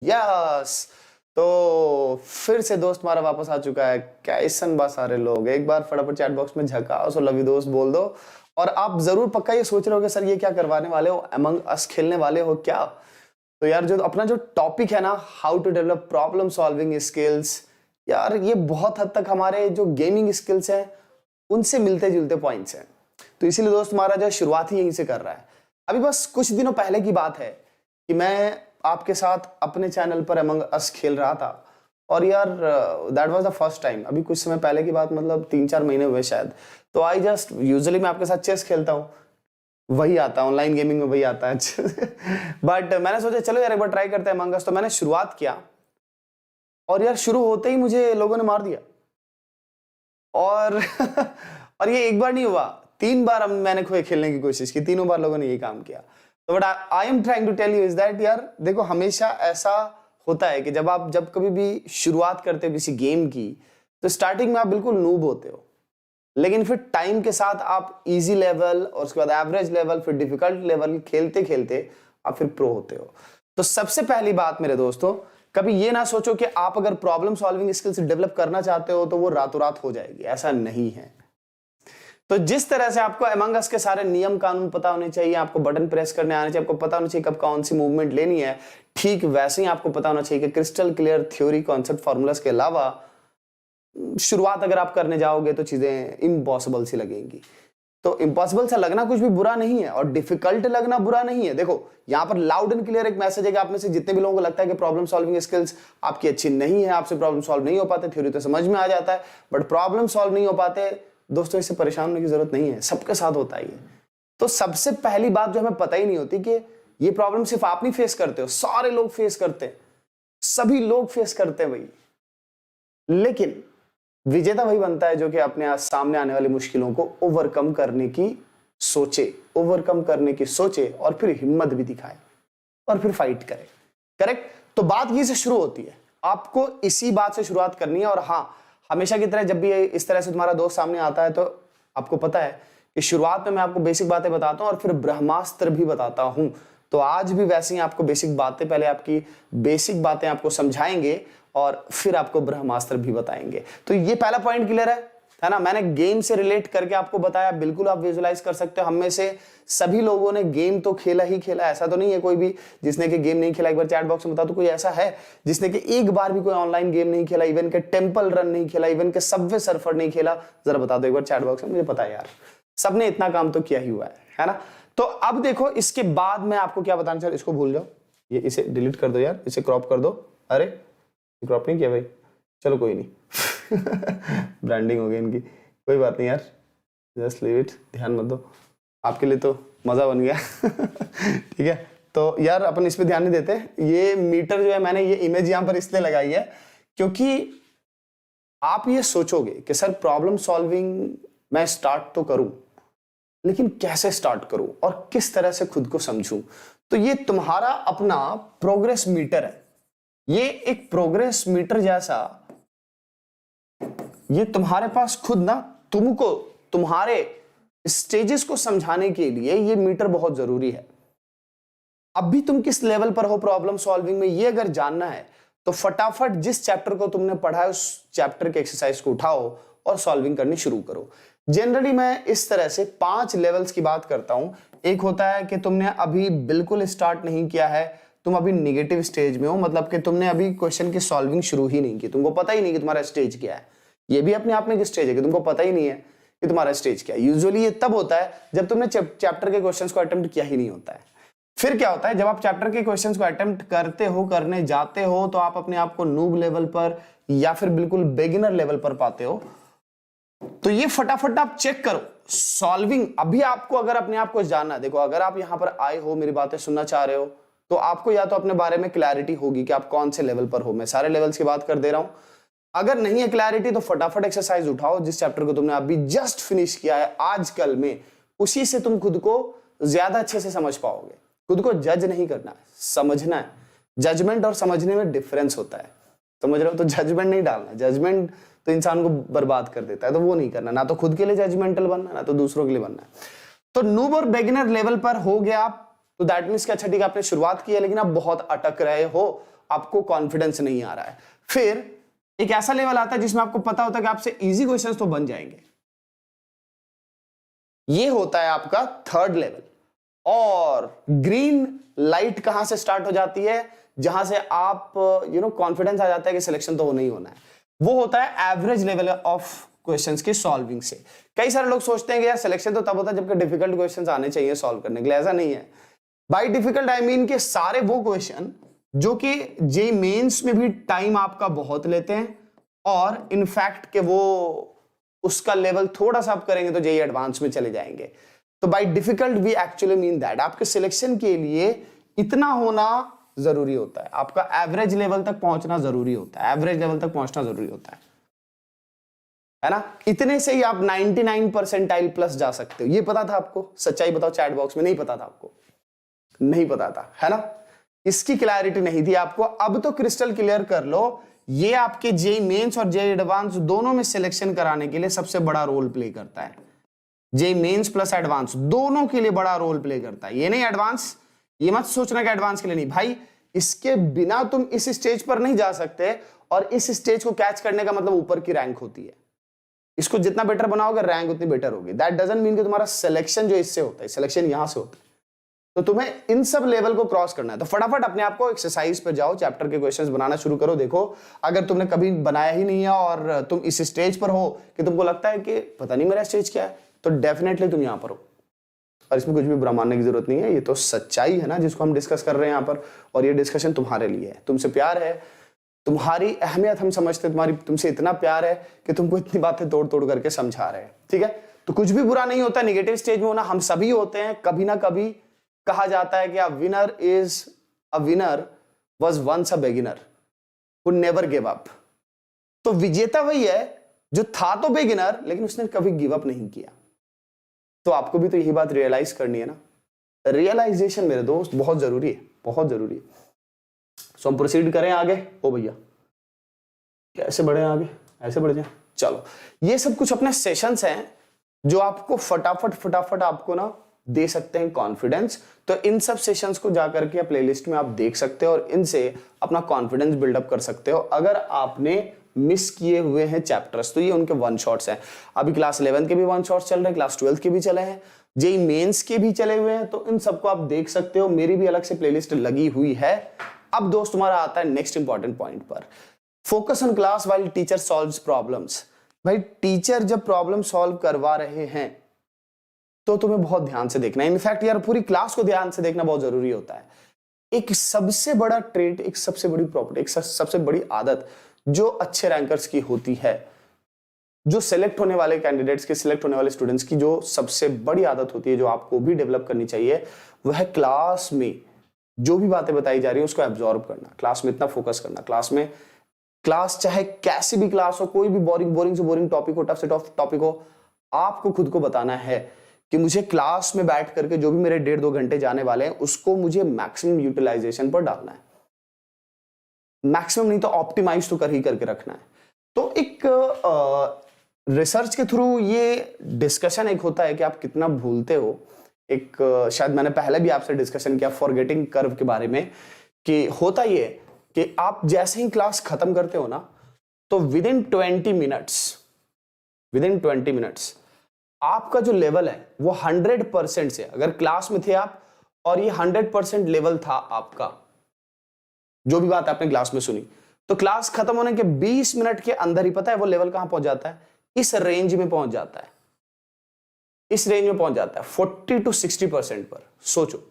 Yes. तो फिर से दोस्त हमारा वापस आ चुका है। कैसन बा सारे लोग, एक बार फटाफट चैट बॉक्स में झकाओ सो लव यू दोस्त बोल दो। और आप जरूर पक्का ये सोच रहे हो कि सर ये क्या करवाने वाले हो, अमंग अस खेलने वाले हो क्या? तो यार जो अपना जो टॉपिक है ना, how to develop problem solving skills, यार ये बहुत हद तक हमारे जो गेमिंग स्किल्स हैं उनसे मिलते जुलते पॉइंट्स हैं। तो इसीलिए दोस्त हमारा जो शुरुआत ही यहीं से कर रहा है। अभी बस कुछ दिनों पहले की बात है कि मैं आपके साथ अपने चैनल पर अमंग अस खेल रहा था। और यार that was the first time, अभी कुछ समय पहले की बात, मतलब 3-4 महीने हुए शायद। तो आई जस्ट यूजुअली मैं आपके साथ चेस खेलता हूँ, वही आता है ऑनलाइन गेमिंग में, वही आता है। बट मैंने सोचा चलो यार एक बार ट्राई करते हैं अमंग अस। तो मैंने शुरुआत किया और यार शुरू होते ही मुझे लोगों ने मार दिया। और और ये एक बार नहीं हुआ, 3 बार मैंने खोए खेलने की कोशिश की, तीनों बार लोगों ने ये काम किया। तो but I am trying to tell you is that यार देखो, हमेशा ऐसा होता है कि जब कभी भी शुरुआत करते हो किसी गेम की, तो स्टार्टिंग में आप बिल्कुल नूब होते हो, लेकिन फिर टाइम के साथ आप इजी लेवल और उसके बाद एवरेज लेवल, फिर डिफिकल्ट लेवल खेलते खेलते आप फिर प्रो होते हो। तो सबसे पहली बात मेरे दोस्तों, कभी ये ना सोचो कि आप अगर प्रॉब्लम सॉल्विंग स्किल्स डेवलप करना चाहते हो तो वो रातों रात हो जाएगी, ऐसा नहीं है। तो जिस तरह से आपको अमंग अस के सारे नियम कानून पता होने चाहिए, आपको बटन प्रेस करने आने चाहिए, आपको पता होना चाहिए कब कौन सी मूवमेंट लेनी है, ठीक वैसे ही आपको पता होना चाहिए कि crystal clear theory, concept, formulas के अलावा शुरुआत अगर आप करने जाओगे तो चीजें इम्पॉसिबल सी लगेंगी। तो इम्पॉसिबल सा लगना कुछ भी बुरा नहीं है और डिफिकल्ट लगना बुरा नहीं है। देखो यहां पर लाउड एंड क्लियर एक मैसेज है कि आप में से जितने भी लोगों को लगता है कि प्रॉब्लम सॉल्विंग स्किल्स आपकी अच्छी नहीं है, आपसे प्रॉब्लम सॉल्व नहीं हो पाते, थ्योरी तो समझ में आ जाता है बट प्रॉब्लम सॉल्व नहीं हो पाते, दोस्तों इससे परेशान होने की जरूरत नहीं है, सबके साथ होता ही है। तो सबसे पहली बात जो हमें पता ही नहीं होती कि ये प्रॉब्लम सिर्फ आप नहीं फेस करते हो, सारे लोग फेस करते हैं, सभी लोग फेस करते हैं भाई। लेकिन विजेता वही बनता है जो कि अपने सामने आने वाली मुश्किलों को ओवरकम करने की सोचे और फिर हिम्मत भी दिखाए और फिर फाइट करे। करेक्ट? तो बात यहीं से शुरू होती है, आपको इसी बात से शुरुआत करनी है। और हाँ, हमेशा की तरह जब भी इस तरह से तुम्हारा दोस्त सामने आता है तो आपको पता है कि शुरुआत में मैं आपको बेसिक बातें बताता हूं और फिर ब्रह्मास्त्र भी बताता हूं। तो आज भी वैसे ही आपको बेसिक बातें, पहले आपकी बेसिक बातें आपको समझाएंगे और फिर आपको ब्रह्मास्त्र भी बताएंगे। तो ये पहला पॉइंट क्लियर है ना? मैंने गेम से रिलेट करके आपको बताया, बिल्कुल आप विजुलाइज कर सकते हो। हम में से सभी लोगों ने गेम तो खेला ही खेला, ऐसा तो नहीं है कोई भी जिसने कि गेम नहीं खेला। एक बार चैट बॉक्स में बता दो कोई ऐसा है जिसने कि एक बार भी कोई ऑनलाइन गेम नहीं खेला, इवन के टेंपल रन नहीं खेला, इवन के सबवे सर्फर नहीं खेला? जरा बता दो एक बार चैट बॉक्स में, मुझे पता है यार सबने इतना काम तो किया ही हुआ है ना? तो अब देखो इसके बाद मैं आपको क्या बताना चाहता हूं, इसको भूल जाओ, ये इसे डिलीट कर दो यार, इसे क्रॉप कर दो। अरे क्रॉप नहीं किया भाई, चलो कोई नहीं। ब्रांडिंग हो गई इनकी, कोई बात नहीं यार, जस्ट लीव इट, ध्यान मत दो, आपके लिए तो मजा बन गया। ठीक है, तो यार अपन इस पे ध्यान नहीं देते। ये मीटर जो है, मैंने ये इमेज यहां पर इसलिए लगाई है क्योंकि आप ये सोचोगे कि सर प्रॉब्लम सॉल्विंग मैं स्टार्ट तो करूं, लेकिन कैसे स्टार्ट करूं और किस तरह से खुद को समझूं। तो ये तुम्हारा अपना प्रोग्रेस मीटर है, ये एक प्रोग्रेस मीटर जैसा, ये तुम्हारे पास खुद ना तुमको तुम्हारे स्टेजेस को समझाने के लिए ये मीटर बहुत जरूरी है। अभी तुम किस लेवल पर हो प्रॉब्लम सॉल्विंग में, ये अगर जानना है तो फटाफट जिस चैप्टर को तुमने पढ़ा है उस चैप्टर के एक्सरसाइज को उठाओ और सॉल्विंग करनी शुरू करो। जनरली मैं इस तरह से 5 लेवल्स की बात करता हूं। एक होता है कि तुमने अभी बिल्कुल स्टार्ट नहीं किया है, तुम अभी निगेटिव स्टेज में हो, मतलब कि तुमने अभी क्वेश्चन की सॉल्विंग शुरू ही नहीं की, तुमको पता ही नहीं कि तुम्हारा स्टेज क्या है। ये भी अपने आप में एक स्टेज है कि तुमको पता ही नहीं है कि तुम्हारा स्टेज क्या है। यूजुअली ये तब होता है जब तुमने चैप्टर के क्वेश्चंस को अटेम्प्ट किया ही नहीं होता है। फिर क्या होता है, जब आप चैप्टर के क्वेश्चंस को अटेम्प्ट करते हो, करने जाते हो, तो आप अपने आप को नूब लेवल पर या फिर बिल्कुल बिगिनर लेवल पर पाते हो। तो ये फटाफट आप चेक करो सॉल्विंग। अभी आपको अगर अपने आप को जानना है, देखो अगर आप यहां पर आए हो, मेरी बातें सुनना चाह रहे हो, तो आपको या तो अपने बारे में क्लैरिटी होगी कि आप कौन से लेवल पर हो। मैं सारे लेवल्स की बात कर दे रहा हूं। अगर नहीं है क्लैरिटी तो फटाफट एक्सरसाइज उठाओ, जिस चैप्टर को तुमने अभी जस्ट फिनिश किया है आजकल में, उसी से तुम खुद को ज्यादा अच्छे से समझ पाओगे। खुद को जज नहीं करना है, समझना है। जजमेंट और समझने में डिफरेंस होता है, समझ रहे हो? तो जजमेंट नहीं डालना, जजमेंट तो इंसान को बर्बाद कर देता है, तो वो नहीं करना, ना तो खुद के लिए जजमेंटल बनना, ना तो दूसरों के लिए बनना है। तो नूब और बिगिनर लेवल पर हो गया आप, तो दैट मींस कि अच्छा ठीक है आपने शुरुआत की है लेकिन आप बहुत अटक रहे हो आपको कॉन्फिडेंस नहीं आ रहा है। फिर एक ऐसा लेवल आता है जिसमें आपको पता होता है कि आपसे इजी क्वेश्चंस तो बन जाएंगे, ये होता है आपका थर्ड लेवल। और ग्रीन लाइट कहां से स्टार्ट हो जाती है, जहां से आप कॉन्फिडेंस आ जाता है कि सिलेक्शन तो होना ही होना है, वो होता है एवरेज लेवल ऑफ क्वेश्चंस की सॉल्विंग से। कई सारे लोग सोचते हैं कि यार सिलेक्शन तो तब होता है जबकि डिफिकल्ट क्वेश्चंस आने चाहिए सॉल्व करने के लिए, ऐसा नहीं है। बाय डिफिकल्ट आई मीन के सारे वो क्वेश्चन जो कि जेईई मेंस में भी टाइम आपका बहुत लेते हैं, और इनफैक्ट के वो उसका लेवल थोड़ा सा आप करेंगे तो जेईई एडवांस में चले जाएंगे। तो by difficult we actually mean that आपके सिलेक्शन के लिए इतना होना जरूरी होता है, आपका एवरेज लेवल तक पहुंचना जरूरी होता है, एवरेज लेवल तक पहुंचना जरूरी होता है ना। इतने से ही आप 99 परसेंटाइल प्लस जा सकते हो। ये पता था आपको? सच्चाई बताओ चैट बॉक्स में, नहीं पता था आपको? नहीं पता था, है ना। इसकी क्लैरिटी नहीं थी आपको, अब तो क्रिस्टल क्लियर कर लो। ये आपके जेईई मेंस और जेईई एडवांस दोनों में सिलेक्शन कराने के लिए सबसे बड़ा रोल प्ले करता है। जेईई मेंस प्लस एडवांस दोनों के लिए बड़ा रोल प्ले करता है। ये नहीं एडवांस, ये मत सोचना कि एडवांस के लिए नहीं भाई, इसके बिना तुम इस स्टेज पर नहीं जा सकते, और इस स्टेज को कैच करने का मतलब ऊपर की रैंक होती है। इसको जितना बेटर बनाओगे रैंक उतनी बेटर होगी। दैट डजंट मीन कि तुम्हारा सिलेक्शन जो इससे होता है, सिलेक्शन यहां से होता है। तो तुम्हें इन सब लेवल को क्रॉस करना है। तो फटाफट अपने आप को एक्सरसाइज पे जाओ, चैप्टर के क्वेश्चंस बनाना शुरू करो। देखो अगर तुमने कभी बनाया ही नहीं है और तुम इस स्टेज पर हो कि तुमको लगता है कि पता नहीं मेरा स्टेज क्या है, तो डेफिनेटली तुम यहां पर हो, और इसमें कुछ भी बुरा मानने की जरूरत नहीं है। ये तो सच्चाई है ना जिसको हम डिस्कस कर रहे हैं यहाँ पर, और ये डिस्कशन तुम्हारे लिए है, तुमसे प्यार है, तुम्हारी अहमियत हम समझते हैं, तुम्हारी तुमसे इतना प्यार है कि तुमको इतनी बातें तोड़ तोड़ करके समझा रहे हैं, ठीक है। तो कुछ भी बुरा नहीं होता नेगेटिव स्टेज में होना, हम सभी होते हैं। कभी ना कभी कहा जाता है कि a winner was once a beginner who never give up. तो विजेता वही है जो था तो बिगिनर लेकिन उसने कभी गिव अप नहीं किया। तो आपको भी तो यही बात रियलाइज करनी है ना। रियलाइजेशन मेरे दोस्त बहुत जरूरी है, बहुत जरूरी है। सो हम प्रोसीड करें आगे। ओ भैया कैसे बढ़े आगे, ऐसे बढ़ जाए। चलो ये सब कुछ अपने सेशंस हैं जो आपको फटाफट आपको ना दे सकते हैं कॉन्फिडेंस। तो इन सब सेशंस को जाकर के प्लेलिस्ट में आप देख सकते हो और इनसे अपना कॉन्फिडेंस बिल्डअप कर सकते हो। अगर आपने मिस किए हुए हैं चैप्टर्स तो ये उनके वन शॉट्स हैं। अभी क्लास 11 के भी वन शॉट्स चल रहे हैं, क्लास 12 के भी चले हैं, जेईई मेंस के भी चले हुए हैं। तो इन सबको आप देख सकते हो, मेरी भी अलग से प्लेलिस्ट लगी हुई है। अब दोस्त तुम्हारा आता है नेक्स्ट इंपॉर्टेंट पॉइंट पर, focus on class while teacher solves problems. भाई टीचर जब प्रॉब्लम सॉल्व करवा रहे हैं तो तुम्हें बहुत ध्यान से देखना है। इनफैक्ट यार पूरी क्लास को ध्यान से देखना बहुत जरूरी होता है। एक सबसे बड़ा ट्रेट, एक सबसे बड़ी प्रॉपर्टी, एक सबसे बड़ी आदत जो अच्छे रैंकर्स की होती है, जो सिलेक्ट होने वाले कैंडिडेट्स के, सिलेक्ट होने वाले स्टूडेंट्स की जो सबसे बड़ी आदत होती है, जो आपको भी डेवलप करनी चाहिए, वह है क्लास में जो भी बातें बताई जा रही है उसको एब्जॉर्ब करना, क्लास में इतना फोकस करना। क्लास चाहे कैसी भी क्लास हो, कोई भी बोरिंग से बोरिंग टॉपिक हो, टफ से टफ टॉपिक हो, आपको खुद को बताना है कि मुझे क्लास में बैठ करके जो भी मेरे 1.5-2 घंटे जाने वाले हैं उसको मुझे मैक्सिमम यूटिलाइजेशन पर डालना है। मैक्सिमम नहीं तो ऑप्टिमाइज तो कर ही करके रखना है। तो एक रिसर्च के थ्रू ये डिस्कशन एक होता है कि आप कितना भूलते हो। एक शायद मैंने पहले भी आपसे डिस्कशन किया फॉरगेटिंग कर्व के बारे में, कि होता ये कि आप जैसे ही क्लास खत्म करते हो ना, तो विदिन 20 मिनट्स आपका जो लेवल है वो 100% से, अगर क्लास में थे आप और ये 100% लेवल था आपका, जो भी बात आपने क्लास में सुनी, तो क्लास खत्म होने के 20 मिनट के अंदर ही पता है वो लेवल कहां पहुंच जाता है, इस रेंज में पहुंच जाता है, इस रेंज में पहुंच जाता है 40 to 60% पर। सोचो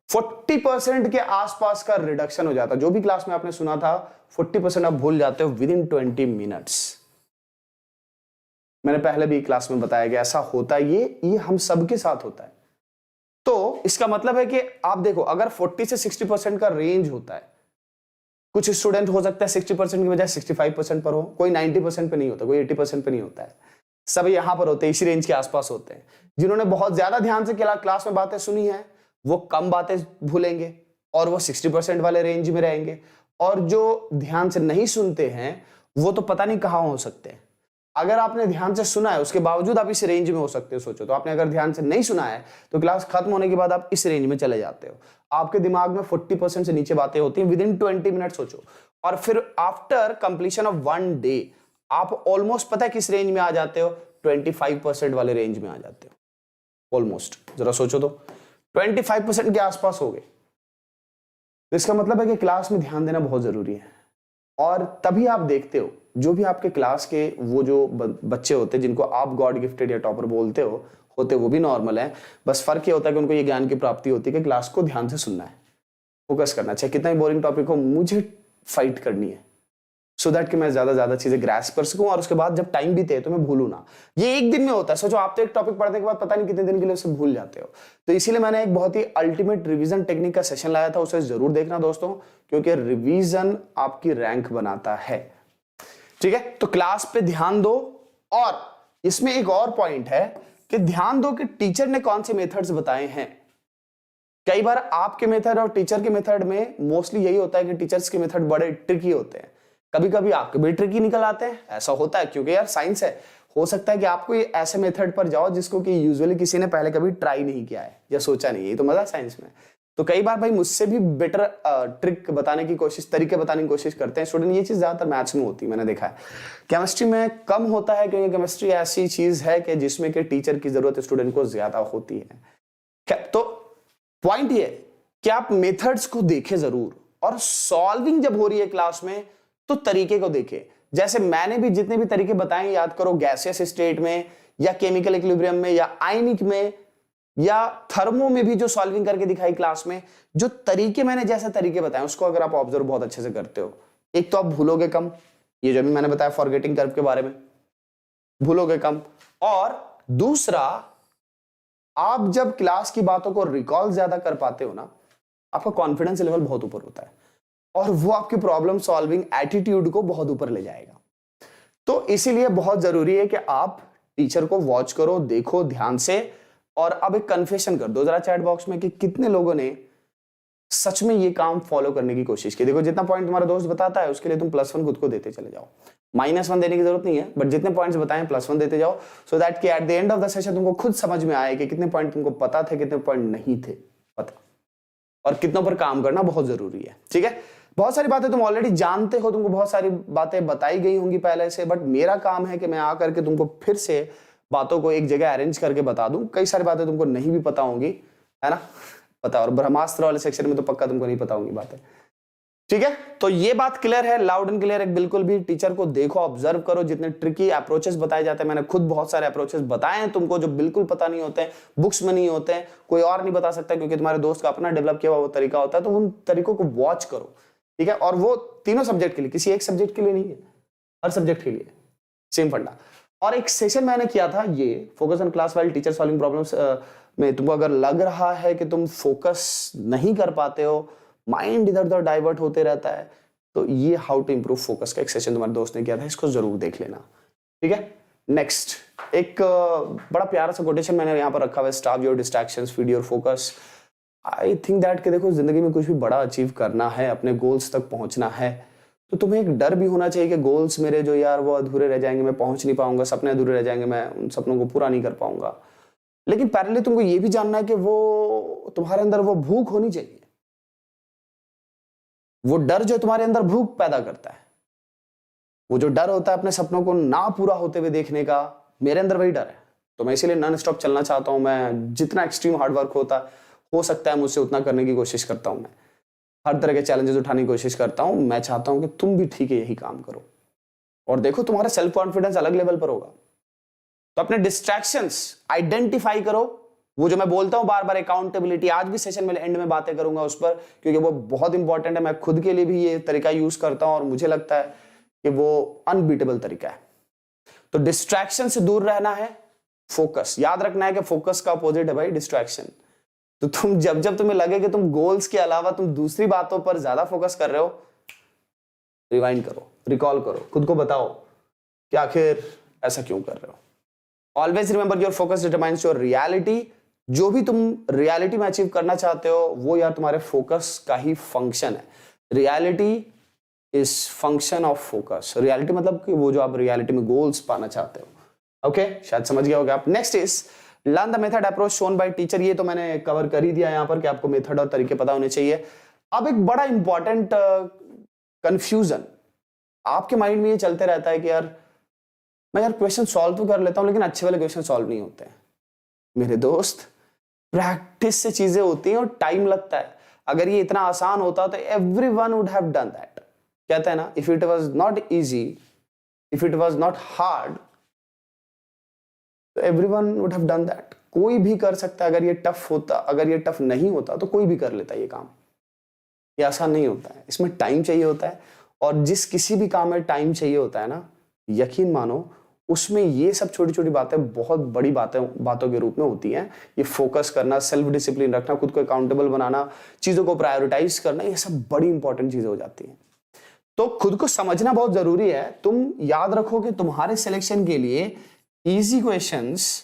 40% के आसपास का रिडक्शन हो जाता है। जो भी क्लास में आपने सुना था 40% आप भूल जाते हो विदिन 20 मिनट्स। मैंने पहले भी क्लास में बताया गया ऐसा होता है, ये हम सबके साथ होता है। तो इसका मतलब है कि आप देखो अगर 40 से 60% का रेंज होता है, कुछ स्टूडेंट हो सकता है 60% की बजाय 65% पर हो, कोई 90% पे नहीं होता, कोई 80% पे नहीं होता है, सब यहां पर होते हैं, इसी रेंज के आसपास होते हैं। जिन्होंने बहुत ज्यादा ध्यान से क्लास में बातें सुनी है वो कम बातें भूलेंगे और वो 60% वाले रेंज में रहेंगे, और जो ध्यान से नहीं सुनते हैं वो तो पता नहीं कहां हो सकते हैं। अगर आपने ध्यान से सुना है उसके बावजूद आप इस रेंज में हो सकते हो। सोचो तो आपने अगर ध्यान से नहीं सुना है तो क्लास खत्म होने के बाद आप इस रेंज में चले जाते हो। आपके दिमाग में 40% से नीचे बातें होती हैं विदिन 20 मिनट। सोचो, और फिर आफ्टर कंप्लीशन ऑफ 1 डे आप ऑलमोस्ट पता है किस रेंज में आ जाते हो, 25% वाले रेंज में आ जाते हो ऑलमोस्ट। जरा सोचो तो 25% के आसपास हो गए। तो इसका मतलब है कि क्लास में ध्यान देना बहुत जरूरी है। और तभी आप देखते हो जो भी आपके क्लास के वो जो बच्चे होते हैं जिनको आप गॉड गिफ्टेड या टॉपर बोलते हो, होते वो भी नॉर्मल है। बस फर्क ये होता है कि उनको ये ज्ञान की प्राप्ति होती है कि क्लास को ध्यान से सुनना है, फोकस करना चाहिए। कितना ही बोरिंग टॉपिक हो मुझे फाइट करनी है सो दैट कि मैं ज्यादा चीजें ग्रैस्प कर सकूं और उसके बाद जब टाइम बीते तो मैं भूलूं ना। ये एक दिन में होता है। सोचो आप तो एक टॉपिक पढ़ने के बाद पता नहीं कितने दिन के लिए उसे भूल जाते हो। तो इसीलिए मैंने एक बहुत ही अल्टीमेट रिवीजन टेक्निक का सेशन लाया था, उसे जरूर देखना दोस्तों, क्योंकि रिवीजन आपकी रैंक बनाता है। ठीक है, तो क्लास पे ध्यान दो। और इसमें एक और पॉइंट है कि ध्यान दो कि टीचर ने कौन से मेथड्स बताए हैं। कई बार आपके मेथड और टीचर के मेथड में मोस्टली यही होता है कि टीचर्स के मेथड बड़े ट्रिकी होते हैं। कभी कभी आपके भी ट्रिकी निकल आते हैं, ऐसा होता है क्योंकि यार साइंस है। हो सकता है कि आपको ये ऐसे मेथड पर जाओ जिसको कि यूजुअली किसी ने पहले कभी ट्राई नहीं किया है या सोचा नहीं है। ये तो मजा है साइंस में। तो कई बार भाई मुझसे भी बेटर ट्रिक बताने की कोशिश, तरीके बताने की कोशिश करते हैं स्टूडेंट। ये चीज ज्यादातर मैथ्स में होती है, मैंने देखा है। केमिस्ट्री में कम होता है क्योंकि केमिस्ट्री ऐसी चीज है कि जिसमें कि टीचर की जरूरत स्टूडेंट को ज्यादा होती है। तो पॉइंट ये कि आप मेथड्स को देखें जरूर, और सॉल्विंग जब हो रही है क्लास में तो तरीके को देखें। जैसे मैंने भी जितने भी तरीके बताए याद करो, गैसियस स्टेट में या केमिकल इक्विलिब्रियम में या आयनिक में या थर्मो में भी जो सॉल्विंग करके दिखाई क्लास में, जो तरीके मैंने जैसे तरीके बताए उसको अगर आप ऑब्जर्व बहुत अच्छे से करते हो, एक तो आप भूलोगे कम। ये जो भी मैंने बताया फॉरगेटिंग कर्व के बारे में, भूलोगे कम। और दूसरा, आप जब क्लास की बातों को रिकॉल ज्यादा कर पाते हो ना, आपका कॉन्फिडेंस लेवल बहुत ऊपर होता है और वो आपकी प्रॉब्लम सॉल्विंग एटीट्यूड को बहुत ऊपर ले जाएगा। तो इसीलिए बहुत जरूरी है कि आप टीचर को वॉच करो, देखो ध्यान से। और अब एक कन्फेशन कर दो जरा चैट बॉक्स में कि कितने लोगों ने सच में ये काम फॉलो करने की कोशिश की। देखो जितना पॉइंट तुम्हारा दोस्त बताता है उसके लिए तुम +1 खुद को देते चले जाओ। -1 देने की जरूरत नहीं है, बट जितने पॉइंट्स बताए +1 देते जाओ, सो दैट कि at the end of the session तुमको खुद समझ में आए कि कितने पॉइंट तुमको पता थे, कितने पॉइंट नहीं थे पता, और कितनों पर काम करना बहुत जरूरी है। ठीक है, बहुत सारी बातें तुम ऑलरेडी जानते हो, तुमको बहुत सारी बातें बताई गई होंगी पहले से, बट मेरा काम है कि मैं आकर के तुमको फिर से बातों को एक जगह अरेंज करके बता दूं। कई सारी बातें तुमको नहीं भी पता होंगी, है ना, पता। और ब्रह्मास्त्र वाले सेक्शन में तो पक्का तुमको नहीं पता होंगी बातें। ठीक है, तो ये बात क्लियर है, लाउड एंड क्लियर है बिल्कुल भी। टीचर को देखो, ऑब्जर्व करो, जितने ट्रिकी अप्रोचेस बताए जाते हैं, मैंने खुद बहुत सारे अप्रोचेस बताए हैं तुमको जो बिल्कुल पता नहीं होते हैं, बुक्स में नहीं होते हैं, कोई और नहीं बता सकता क्योंकि तुम्हारे दोस्त का अपना डेवलप किया हुआ वो तरीका होता है। तो उन तरीकों को वॉच करो। ठीक है, और वो तीनों सब्जेक्ट के लिए, किसी एक सब्जेक्ट के लिए नहीं है, हर सब्जेक्ट के लिए सेम फंडा। और एक सेशन मैंने किया था ये focus on class while teacher solving problems में। तुमको अगर लग रहा है कि तुम फोकस नहीं कर पाते हो, माइंड इधर उधर डाइवर्ट होते रहता है, तो ये हाउ टू इंप्रूव फोकस का एक सेशन तुम्हारे दोस्त ने किया था, इसको जरूर देख लेना। ठीक है, नेक्स्ट एक बड़ा प्यारा सा कोटेशन मैंने यहाँ पर रखा हुआ है, stop your distractions, feed your focus. I think that कि देखो जिंदगी में कुछ भी बड़ा अचीव करना है, अपने गोल्स तक पहुंचना है, तो तुम्हें एक डर भी होना चाहिए कि गोल्स मेरे जो यार वो अधूरे रह जाएंगे, मैं पहुंच नहीं पाऊंगा, सपने अधूरे रह जाएंगे, मैं उन सपनों को पूरा नहीं कर पाऊंगा। लेकिन पैरेलली तुमको ये भी जानना है कि वो तुम्हारे अंदर वो भूख होनी चाहिए, वो डर जो तुम्हारे अंदर भूख पैदा करता है, वो जो डर होता है अपने सपनों को ना पूरा होते हुए देखने का, मेरे अंदर वही डर है। तो मैं इसीलिए नॉन स्टॉप चलना चाहता हूं। मैं जितना एक्सट्रीम हार्ड वर्क हो सकता है मुझसे उतना करने की कोशिश करता हूं। मैं हर तरह के चैलेंजेस उठाने की कोशिश करता हूं। मैं चाहता हूं कि तुम भी ठीक है यही काम करो, और देखो तुम्हारा सेल्फ कॉन्फिडेंस अलग लेवल पर होगा। तो अपने डिस्ट्रैक्शंस आइडेंटिफाई करो। वो जो मैं बोलता हूं बार बार, अकाउंटेबिलिटी, आज भी सेशन में एंड में बातें करूंगा उस पर, क्योंकि वो बहुत इंपॉर्टेंट है। मैं खुद के लिए भी ये तरीका यूज करता हूं और मुझे लगता है कि वो अनबीटेबल तरीका है। तो डिस्ट्रैक्शन से दूर रहना है, फोकस याद रखना है कि फोकस का अपोजिट है भाई डिस्ट्रैक्शन। तो तुम जब तुम्हें लगे कि तुम गोल्स के अलावा तुम दूसरी बातों पर ज्यादा फोकस कर रहे हो, रिवाइंड करो, रिकॉल करो, खुद को बताओ कि आखिर ऐसा क्यों कर रहे हो। Always remember your focus determines your reality. जो भी तुम रियलिटी में अचीव करना चाहते हो वो यार तुम्हारे फोकस का ही फंक्शन है। Reality is function of focus. Reality मतलब कि वो जो आप रियलिटी में गोल्स पाना चाहते हो। ओके, शायद समझ गए होगे आप। Next is learn the method approach shown by teacher. ये तो मैंने कवर कर ही दिया यहाँ पर कि आपको मेथड और तरीके पता होने चाहिए। अब एक बड़ा इंपॉर्टेंट कंफ्यूजन आपके माइंड में ये चलते रहता है कि यार मैं यार क्वेश्चन सॉल्व तो कर लेता हूं लेकिन अच्छे वाले क्वेश्चन सॉल्व नहीं होते हैं। मेरे दोस्त, प्रैक्टिस से चीजें होती हैं और टाइम लगता है। अगर ये इतना आसान होता तो everyone would have done that. कहते हैं ना, if it was not easy, if it was not hard, तो everyone would have done that. कोई भी कर सकता है। अगर ये टफ होता, अगर ये टफ नहीं होता तो कोई भी कर लेता ये काम। ये आसान नहीं होता है, इसमें टाइम चाहिए होता है। और जिस किसी भी काम में टाइम चाहिए होता है ना, यकीन मानो उसमें ये सब छोटी छोटी बातें बहुत बड़ी बातों के रूप में होती हैं। ये फोकस करना, सेल्फ डिसिप्लिन रखना, खुद को अकाउंटेबल बनाना, चीजों को प्रायोरिटाइज करना, ये सब बड़ी इंपॉर्टेंट चीजें हो जाती हैं। तो खुद को समझना बहुत जरूरी है। तुम याद रखो कि तुम्हारे सिलेक्शन के लिए इजी क्वेश्चंस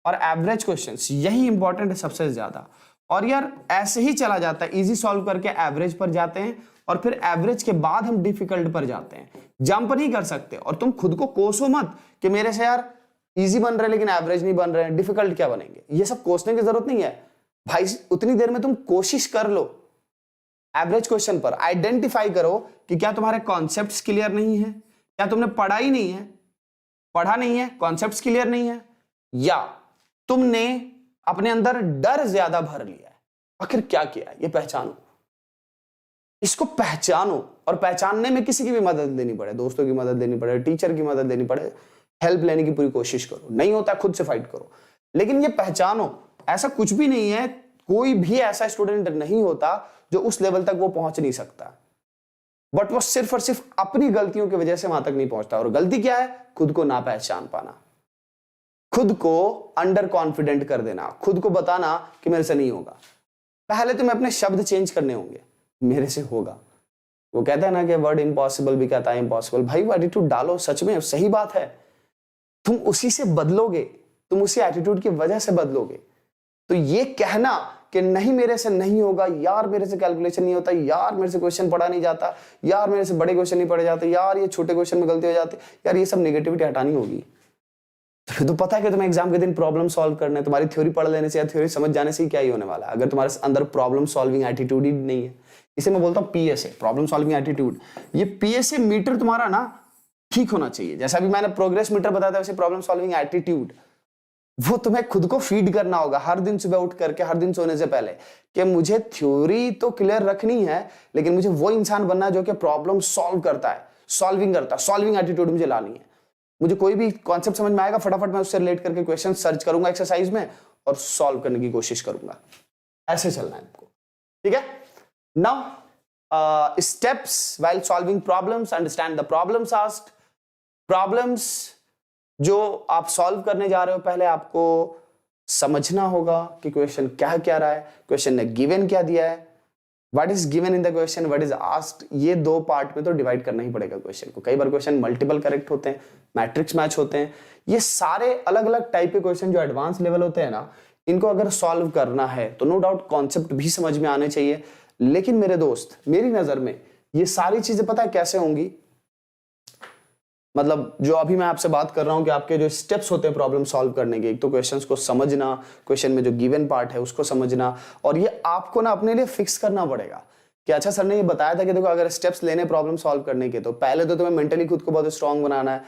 और एवरेज क्वेश्चंस यही इंपॉर्टेंट है सबसे ज्यादा। और यार ऐसे ही चला जाता है, इजी सॉल्व करके एवरेज पर जाते हैं और फिर एवरेज के बाद हम डिफिकल्ट पर जाते हैं। जंप नहीं कर सकते। और तुम खुद को कोसो मत कि मेरे से यार इजी बन रहे हैं लेकिन एवरेज नहीं बन रहे हैं, डिफिकल्ट क्या बनेंगे। ये सब कोसने की जरूरत नहीं है भाई। उतनी देर में तुम कोशिश कर लो एवरेज क्वेश्चन पर। आइडेंटिफाई करो कि क्या तुम्हारे कॉन्सेप्ट्स क्लियर नहीं है, क्या तुमने पढ़ा ही नहीं है, पढ़ा नहीं है, कॉन्सेप्ट्स क्लियर नहीं है, या तुमने अपने अंदर डर ज्यादा भर लिया है। आखिर क्या किया है, ये पहचानो। इसको पहचानो और पहचानने में किसी की भी मदद लेनी पड़े, दोस्तों की मदद लेनी पड़े, टीचर की मदद लेनी पड़े, हेल्प लेने की पूरी कोशिश करो। नहीं होता खुद से फाइट करो, लेकिन ये पहचानो ऐसा कुछ भी नहीं है। कोई भी ऐसा स्टूडेंट नहीं होता जो उस लेवल तक वो पहुंच नहीं सकता, बट वो सिर्फ और सिर्फ अपनी गलतियों की वजह से वहां तक नहीं पहुंचता। और गलती क्या है? खुद को ना पहचान पाना, खुद को अंडर कॉन्फिडेंट कर देना, खुद को बताना कि मेरे से नहीं होगा। पहले तुम्हें अपने शब्द चेंज करने होंगे, मेरे से होगा। वो कहता है ना कि वर्ड इम्पॉसिबल भी कहता है इम्पॉसिबल। भाई वो एटीट्यूड डालो, सच में सही बात है। तुम उसी से बदलोगे, तुम उसी एटीट्यूड की वजह से बदलोगे। तो ये कहना कि नहीं मेरे से नहीं होगा, यार मेरे से कैलकुलेशन नहीं होता, यार मेरे से क्वेश्चन पढ़ा नहीं जाता, यार मेरे से बड़े क्वेश्चन नहीं पढ़े जाते, यार ये छोटे क्वेश्चन में गलती हो जाती, यार ये सब नेगेटिविटी हटानी होगी। तो पता है कि तुम्हें एग्जाम के दिन प्रॉब्लम सॉल्व करना है। तुम्हारी थ्योरी पढ़ लेने से या थ्योरी समझ जाने से ही क्या ही होने वाला है, अगर तुम्हारे अंदर प्रॉब्लम सॉल्विंग एटीट्यूड ही नहीं है। इसे मैं बोलता हूँ पीएसए, प्रॉब्लम सॉल्विंग एटीट्यूड। ये पीएसए मीटर तुम्हारा ना ठीक होना चाहिए। जैसा भी मैंने प्रोग्रेस मीटर बताया था, वैसे प्रॉब्लम सॉल्विंग एटीट्यूड वो तुम्हें खुद को फीड करना होगा हर दिन सुबह उठ करके, हर दिन सोने से पहले, कि मुझे थ्योरी तो क्लियर रखनी है लेकिन मुझे वो इंसान बनना है जो कि प्रॉब्लम सॉल्व करता है, सॉल्विंग करता है। सॉल्विंग एटीट्यूड मुझे लानी है। मुझे कोई भी कॉन्सेप्ट समझ में आएगा, फटाफट मैं उससे रिलेट करके क्वेश्चन सर्च करूंगा एक्सरसाइज में और सॉल्व करने की कोशिश करूंगा। ऐसे चलना है आपको, ठीक है। Now steps while solving problems, understand the problems asked. Problems जो आप सॉल्व करने जा रहे हो, पहले आपको समझना होगा कि क्वेश्चन क्या क्या रहा है, क्वेश्चन ने गिवन क्या दिया है, what is given in the question, what is asked. ये दो पार्ट में तो डिवाइड करना ही पड़ेगा क्वेश्चन को। कई बार क्वेश्चन मल्टीपल करेक्ट होते हैं, मैट्रिक्स मैच होते हैं। ये सारे अलग अलग टाइप के क्वेश्चन जो एडवांस लेवल होते हैं ना, इनको अगर सॉल्व करना है तो नो डाउट कॉन्सेप्ट भी समझ में आने चाहिए। लेकिन मेरे दोस्त, मेरी नजर में ये सारी चीजें पता है कैसे होंगी, मतलब जो अभी मैं आपसे बात कर रहा हूं कि आपके जो स्टेप्स होते हैं प्रॉब्लम सॉल्व करने के, एक तो क्वेश्चंस को समझना, क्वेश्चन में जो गिवन पार्ट है उसको समझना, और ये आपको ना अपने लिए फिक्स करना पड़ेगा कि अच्छा सर ने ये बताया था कि देखो अगर स्टेप्स लेने प्रॉब्लम सॉल्व करने के, तो पहले तो तुम्हें मेंटली खुद को बहुत स्ट्रांग बनाना है।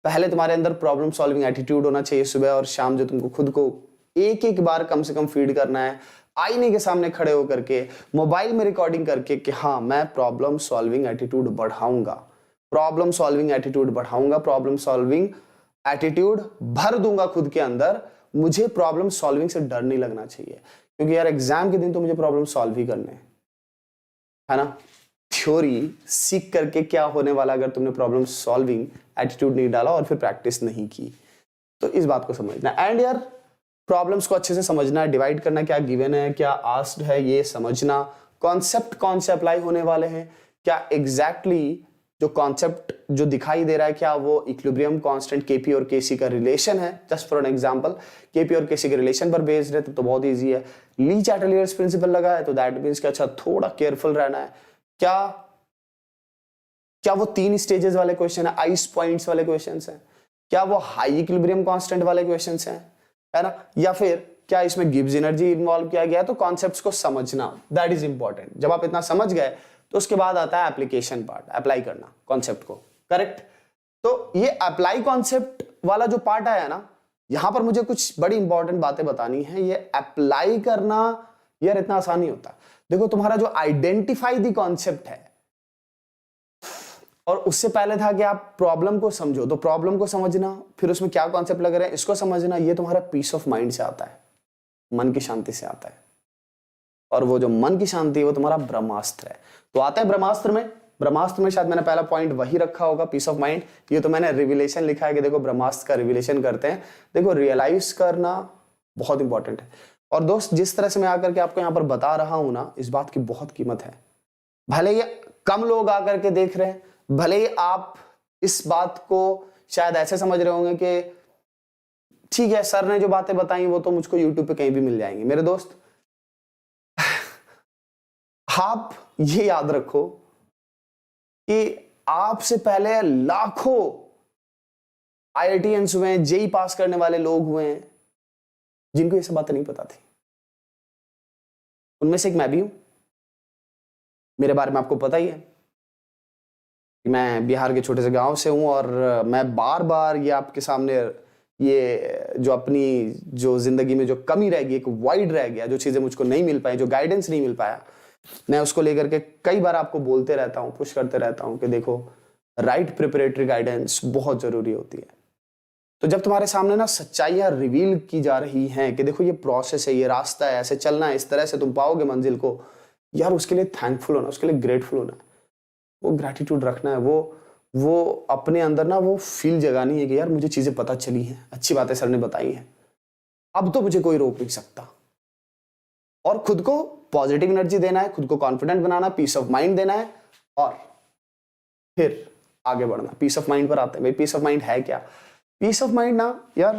पहले तुम्हारे अंदर प्रॉब्लम सॉल्विंग एटीट्यूड होना चाहिए। सुबह और शाम जो तुमको खुद को एक एक बार कम से कम फीड करना है, आईने के सामने खड़े होकर के, मोबाइल में रिकॉर्डिंग करके कि हाँ मैं प्रॉब्लम सॉल्विंग एटीट्यूड बढ़ाऊंगा, प्रॉब्लम सॉल्विंग एटीट्यूड बढ़ाऊंगा, प्रॉब्लम सॉल्विंग एटीट्यूड भर दूंगा खुद के अंदर। मुझे प्रॉब्लम सॉल्विंग से डर नहीं लगना चाहिए, क्योंकि यार एग्जाम के दिन तो मुझे प्रॉब्लम सॉल्व ही करने है ना। थ्योरी सीख करके क्या होने वाला अगर तुमने प्रॉब्लम सॉल्विंग एटीट्यूड नहीं डाला और फिर प्रैक्टिस नहीं की। तो इस बात को समझना। एंड यार प्रॉब्लम्स को अच्छे से समझना है, डिवाइड करना, क्या गिवन है क्या आस्क्ड है ये समझना, कॉन्सेप्ट कौन से अप्लाई होने वाले हैं, क्या एग्जैक्टली जो कॉन्सेप्ट जो दिखाई दे रहा है क्या वो इक्विलिब्रियम कांस्टेंट केपी और केसी का रिलेशन है। Just for an example, KP और केसी के रिलेशन पर बेस्ड है तो बहुत इजी है। ली चैटलियर्स प्रिंसिपल लगा है तो दैट मींस कि अच्छा थोड़ा केयरफुल रहना है। क्या क्या वो 3 स्टेजेस वाले क्वेश्चन है, आइस पॉइंट्स वाले क्वेश्चन हैं? क्या वो हाई इक्विलिब्रियम कांस्टेंट वाले क्वेश्चन हैं? है ना? या फिर क्या इसमें गिब्स एनर्जी इन्वॉल्व किया गया है? तो कॉन्सेप्ट्स को समझना, दैट इज इंपॉर्टेंट। जब आप इतना समझ गए तो उसके बाद आता है एप्लीकेशन पार्ट, अप्लाई करना कॉन्सेप्ट को, करेक्ट? तो ये अप्लाई कॉन्सेप्ट वाला जो पार्ट आया ना, यहां पर मुझे कुछ बड़ी इंपॉर्टेंट बातें बतानी है। ये अप्लाई करना यार इतना आसान नहीं होता। देखो, तुम्हारा जो आइडेंटिफाई द कॉन्सेप्ट है, और उससे पहले था कि आप प्रॉब्लम को समझो, तो प्रॉब्लम को समझना, फिर उसमें क्या कॉन्सेप्ट लग रहे हैं इसको समझना, ये तुम्हारा पीस ऑफ माइंड से आता है, मन की शांति से आता है। और वो जो मन की शांति है वो तुम्हारा ब्रह्मास्त्र है। तो आता है ब्रह्मास्त्र में। ब्रह्मास्त्र में शायद मैंने पहला पॉइंट वही रखा होगा, पीस ऑफ माइंड। ये तो मैंने रिविलेशन लिखा है कि देखो ब्रह्मास्त्र का रिविलेशन करते हैं। देखो, रियलाइज करना बहुत इंपॉर्टेंट है। और दोस्त, जिस तरह से मैं आकर के आपको यहाँ पर बता रहा हूं ना, इस बात की बहुत कीमत है। भले ही कम लोग आकर के देख रहे हैं, भले ही आप इस बात को शायद ऐसे समझ रहे होंगे कि ठीक है, सर ने जो बातें बताई वो तो मुझको यूट्यूब पे कहीं भी मिल जाएंगी। मेरे दोस्त, आप ये याद रखो कि आपसे पहले लाखों आईआईटीएंस हुए हैं, जेई पास करने वाले लोग हुए हैं जिनको ये सब बातें नहीं पता थी। उनमें से एक मैं भी हूं। मेरे बारे में आपको पता ही है कि मैं बिहार के छोटे से गांव से हूं, और मैं बार बार ये आपके सामने ये जो अपनी जो जिंदगी में जो कमी रह गई, एक वाइड रह गया, जो चीजें मुझको नहीं मिल पाई, जो गाइडेंस नहीं मिल पाया, मैं उसको लेकर के कई बार आपको बोलते रहता हूं, पुश करते रहता हूं कि देखो, राइट प्रिपरेटरी गाइडेंस बहुत जरूरी होती है। तो जब तुम्हारे सामने ना सच्चाइयां रिवील की जा रही हैं कि देखो ये प्रोसेस है, ये रास्ता है, ऐसे चलना है, इस तरह से तुम पाओगे मंजिल को, यार उसके लिए थैंकफुल होना, उसके लिए ग्रेटफुल होना है, वो ग्रैटिट्यूड रखना है, वो अपने अंदर ना वो फील जगानी है कि यार मुझे चीजें पता चली हैं, अच्छी बातें सर ने बताई हैं, अब तो मुझे कोई रोक नहीं सकता। और खुद को पॉजिटिव एनर्जी देना है, खुद को कॉन्फिडेंट बनाना, पीस ऑफ माइंड देना है, और फिर आगे बढ़ना। पीस ऑफ माइंड पर आते हैं। भाई, पीस ऑफ माइंड है क्या? पीस ऑफ माइंड ना यार,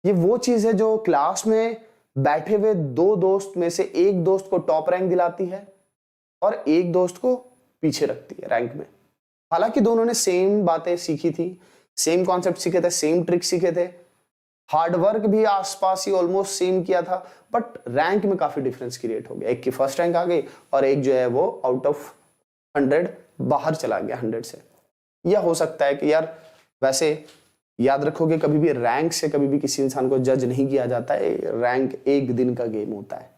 ये वो चीज है जो क्लास में बैठे हुए 2 दोस्त में से एक दोस्त को टॉप रैंक दिलाती है और एक दोस्त को पीछे रखती है रैंक में। हालांकि दोनों ने सेम बातें सीखी थी, सेम कॉन्सेप्ट सीखे थे, सेम ट्रिक सीखे थे, हार्डवर्क भी आसपास ही ऑलमोस्ट सेम किया था, बट रैंक में काफी डिफरेंस क्रिएट हो गया। एक की फर्स्ट रैंक आ गई और एक जो है वो आउट ऑफ 100 बाहर चला गया 100 से। यह हो सकता है कि यार, वैसे याद रखोगे, कभी भी रैंक से कभी भी किसी इंसान को जज नहीं किया जाता है। रैंक एक दिन का गेम होता है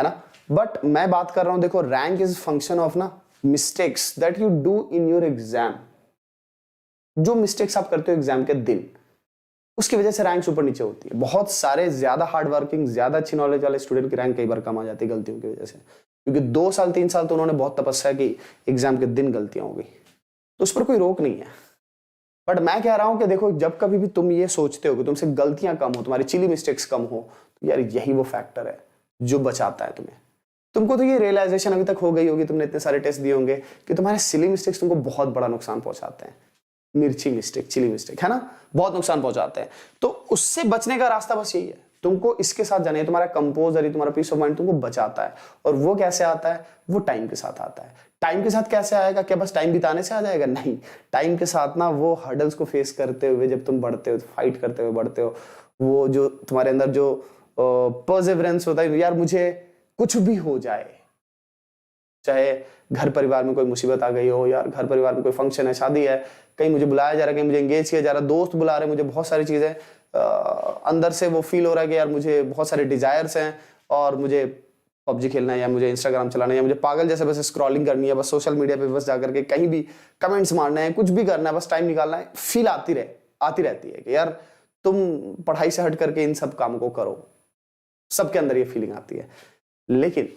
ना? बट मैं बात कर रहा हूं, देखो, रैंक इज फंक्शन ऑफ ना mistakes that you do in your exam. जो मिस्टेक्स आप करते हो एग्जाम के दिन, उसकी वजह से रैंक ऊपर नीचे होती है। बहुत सारे ज्यादा हार्ड वर्किंग, ज्यादा अच्छी नॉलेज वाले स्टूडेंट की रैंक कई बार कम आ जाती है गलतियों की वजह से, क्योंकि 2 साल 3 साल तो उन्होंने बहुत तपस्या की, एग्जाम के दिन गलतियां हो गई, तो उस पर कोई रोक नहीं है। बट मैं कह रहा हूं कि देखो, जब कभी भी तुम ये सोचते हो कि तुमसे गलतियां कम हो, तुम्हारी चिली मिस्टेक्स कम हो, तो यार यही वो फैक्टर है जो बचाता है तुम्हें। तुमको तो ये रियलाइजेशन अभी तक हो गई होगी, तुमने इतने सारे टेस्ट दिए होंगे कि तुम्हारे सिली मिस्टेक्स तुमको बहुत बड़ा नुकसान पहुंचाते हैं। मिर्ची मिस्टेक, चिली मिस्टेक, है ना, बहुत नुकसान पहुंचाते हैं। तो उससे बचने का रास्ता बस यही है, तुमको इसके साथ जाना है। तुम्हारा कंपोजर, तुम्हारा पीस ऑफ माइंड तुमको बचाता है। और वो कैसे आता है? वो टाइम के साथ आता है। टाइम के साथ कैसे आएगा? क्या बस टाइम बिताने से आ जाएगा? नहीं, टाइम के साथ ना वो हर्डल्स को फेस करते हुए जब तुम बढ़ते हो, फाइट करते हुए बढ़ते हो, वो जो तुम्हारे अंदर जो परसेवरेंस होता है, यार मुझे कुछ भी हो जाए, चाहे घर परिवार में कोई मुसीबत आ गई हो, यार घर परिवार में कोई फंक्शन है, शादी है, कहीं मुझे बुलाया जा रहा है, कहीं मुझे एंगेज किया जा रहा है, दोस्त बुला रहे हैं, मुझे बहुत सारी चीजें अंदर से वो फील हो रहा है कि यार मुझे बहुत सारे डिजायर्स हैं और मुझे पबजी खेलना है, या मुझे इंस्टाग्राम चलाना है, या मुझे पागल जैसे बस स्क्रॉलिंग करनी है, बस सोशल मीडिया पे बस जाकर के कहीं भी कमेंट्स मारना है, कुछ भी करना है, बस टाइम निकालना है। फील आती रहती है कि यार तुम पढ़ाई से हट करके इन सब काम को करो। सबके अंदर ये फीलिंग आती है, लेकिन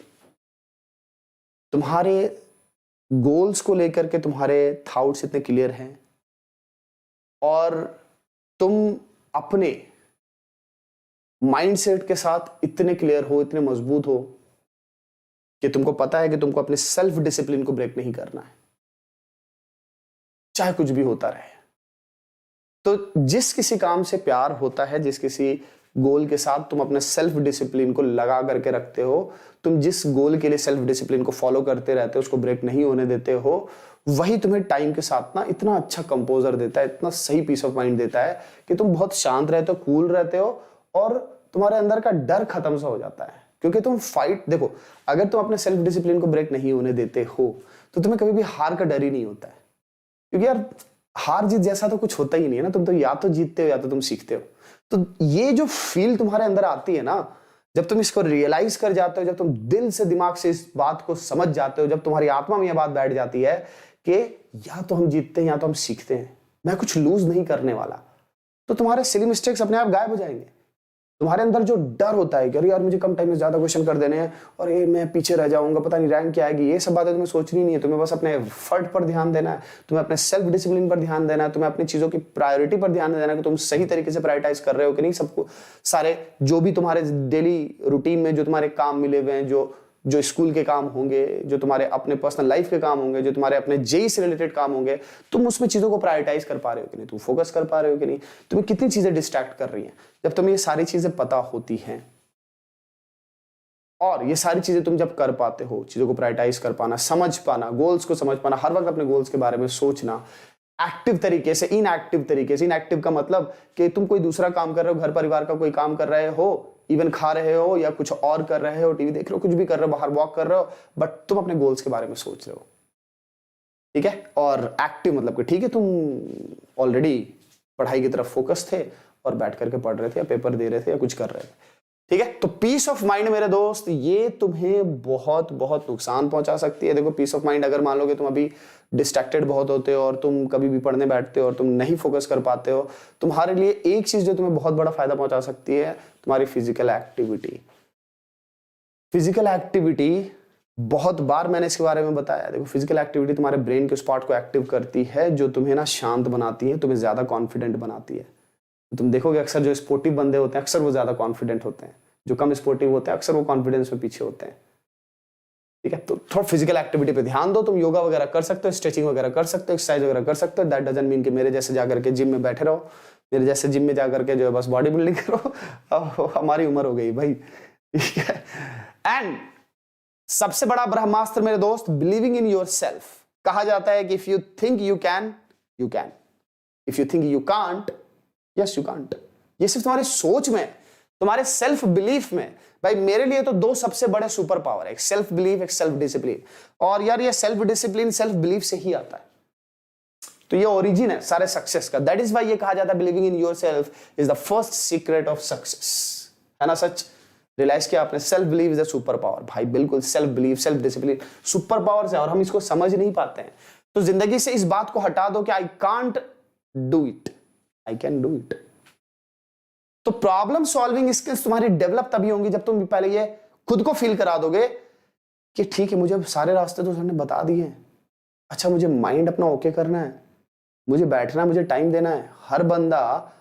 तुम्हारे गोल्स को लेकर के तुम्हारे थॉट्स इतने क्लियर हैं और तुम अपने माइंडसेट के साथ इतने क्लियर हो, इतने मजबूत हो कि तुमको पता है कि तुमको अपने सेल्फ डिसिप्लिन को ब्रेक नहीं करना है, चाहे कुछ भी होता रहे। तो जिस किसी काम से प्यार होता है, जिस किसी गोल के साथ तुम अपने सेल्फ डिसिप्लिन को लगा करके रखते हो, तुम जिस गोल के लिए सेल्फ डिसिप्लिन को फॉलो करते रहते हो, उसको ब्रेक नहीं होने देते हो, वही तुम्हें टाइम के साथ ना इतना अच्छा कंपोजर देता है, इतना सही पीस ऑफ माइंड देता है कि तुम बहुत शांत रहते हो, कूल रहते हो और तुम्हारे अंदर का डर खत्म सा हो जाता है। क्योंकि तुम फाइट, देखो अगर तुम अपने सेल्फ डिसिप्लिन को ब्रेक नहीं होने देते हो तो तुम्हें कभी भी हार का डर ही नहीं होता है। क्योंकि यार हार जीत जैसा तो कुछ होता ही नहीं है ना, तुम तो या तो जीतते हो या तो तुम सीखते हो। तो ये जो फील तुम्हारे अंदर आती है ना, जब तुम इसको रियलाइज कर जाते हो, जब तुम दिल से दिमाग से इस बात को समझ जाते हो, जब तुम्हारी आत्मा में यह बात बैठ जाती है कि या तो हम जीतते हैं या तो हम सीखते हैं, मैं कुछ लूज नहीं करने वाला, तो तुम्हारे सिली मिस्टेक्स अपने आप गायब हो जाएंगे। तुम्हारे अंदर जो डर होता है कि अरे यार मुझे कम टाइम में ज्यादा क्वेश्चन कर देने हैं और ये मैं पीछे रह जाऊंगा, पता नहीं रैंक क्या आएगी, ये सब बातें तुम्हें सोचनी नहीं है। तुम्हें बस अपने एफर्ट पर ध्यान देना है, तुम्हें अपने सेल्फ डिसिप्लिन पर ध्यान देना है, तुम्हें अपनी चीजों की प्रायोरिटी पर ध्यान देना है कि तुम सही तरीके से प्रायोरिटाइज कर रहे हो कि नहीं। सबको सारे जो भी तुम्हारे डेली रूटीन में जो तुम्हारे काम मिले हुए हैं, जो स्कूल के काम होंगे, जो तुम्हारे अपने पर्सनल लाइफ के काम होंगे, जो तुम्हारे अपने जेई से रिलेटेड काम होंगे, तुम उसमें चीजों को प्रायोरिटाइज कर पा रहे हो कि नहीं, तुम फोकस कर पा रहे हो कि नहीं, तुम्हें कितनी चीजें डिस्ट्रैक्ट कर रही हैं। जब तुम्हें ये सारी चीजें पता होती हैं और ये सारी चीजें तुम जब कर पाते हो, चीजों को प्रायोरिटाइज कर पाना, समझ पाना, गोल्स को समझ पाना, हर वक्त अपने गोल्स के बारे में सोचना, एक्टिव तरीके से, इनएक्टिव तरीके से। इनएक्टिव का मतलब कि तुम कोई दूसरा काम कर रहे हो, घर परिवार का कोई काम कर रहे हो, इवन खा रहे हो या कुछ और कर रहे हो, टीवी देख रहे हो, कुछ भी कर रहे हो, बाहर वॉक कर रहे हो, बट तुम अपने गोल्स के बारे में सोच रहे हो, ठीक है। और एक्टिव मतलब कि ठीक है तुम ऑलरेडी पढ़ाई की तरफ फोकस थे और बैठ करके पढ़ रहे थे या पेपर दे रहे थे या कुछ कर रहे थे, ठीक है। तो पीस ऑफ माइंड मेरे दोस्त, ये तुम्हें बहुत बहुत नुकसान पहुंचा सकती है। देखो पीस ऑफ माइंड अगर मान लो कि तुम अभी डिस्ट्रैक्टेड बहुत होते हो और तुम कभी भी पढ़ने बैठते हो और तुम नहीं फोकस कर पाते हो, तुम्हारे लिए एक चीज जो तुम्हें बहुत बड़ा फायदा पहुंचा सकती है, तुम्हारी फिजिकल एक्टिविटी। फिजिकल एक्टिविटी बहुत बार मैंने इसके बारे में बताया। देखो फिजिकल एक्टिविटी तुम्हारे ब्रेन के उस पार्ट को एक्टिव करती है जो तुम्हें ना शांत बनाती है, तुम्हें ज्यादा कॉन्फिडेंट बनाती है। तुम देखोगे अक्सर जो स्पोर्टिव बंदे होते हैं अक्सर वो ज्यादा कॉन्फिडेंट होते हैं, जो कम स्पोर्टिव होते हैं अक्सर वो कॉन्फिडेंस में पीछे होते हैं, ठीक है। तो थोड़ा फिजिकल एक्टिविटी पे ध्यान दो। तुम योगा वगैरह कर सकते हो, स्ट्रेचिंग वगैरह कर सकते हो, एक्सरसाइज वगैरह कर सकते हो। दैट डजंट मीन कि मेरे जैसे जाकर के जिम में बैठे रहो, मेरे जैसे जिम में जाकर के जो है बस बॉडी बिल्डिंग करो। अब हमारी उम्र हो गई भाई, ठीक है। एंड सबसे बड़ा ब्रह्मास्त्र मेरे दोस्त, बिलीविंग इन योर सेल्फ। कहा जाता है कि if you think you can, you can. If you think you can't, yes you can't. ये सिर्फ तुम्हारी सोच में, तुम्हारे सेल्फ बिलीफ में। भाई मेरे लिए तो दो सबसे बड़े सुपर पावर है, एक सेल्फ बिलीफ, एक सेल्फ डिसिप्लिन। और यार ये सेल्फ डिसिप्लिन सेल्फ बिलीफ से ही आता है, तो ये ओरिजिन है सारे सक्सेस का। दैट इज वाई ये कहा जाता है believing in your self is the first secret of success, है ना। सच रियलाइज किया आपने, self believe is the super power. भाई बिल्कुल self believe, self discipline super powers है और हम इसको समझ नहीं पाते हैं। तो जिंदगी से इस बात को हटा दो कि I can't do it, I can do it. तो प्रॉब्लम सॉल्विंग स्किल्स तुम्हारी डेवलप तभी होंगी जब तुम पहले ये खुद को फील करा दोगे कि ठीक है मुझे सारे रास्ते तो उसने बता दिए हैं, अच्छा मुझे माइंड अपना ओके करना है, मुझे बैठना है, मुझे टाइम देना है। हर बंदा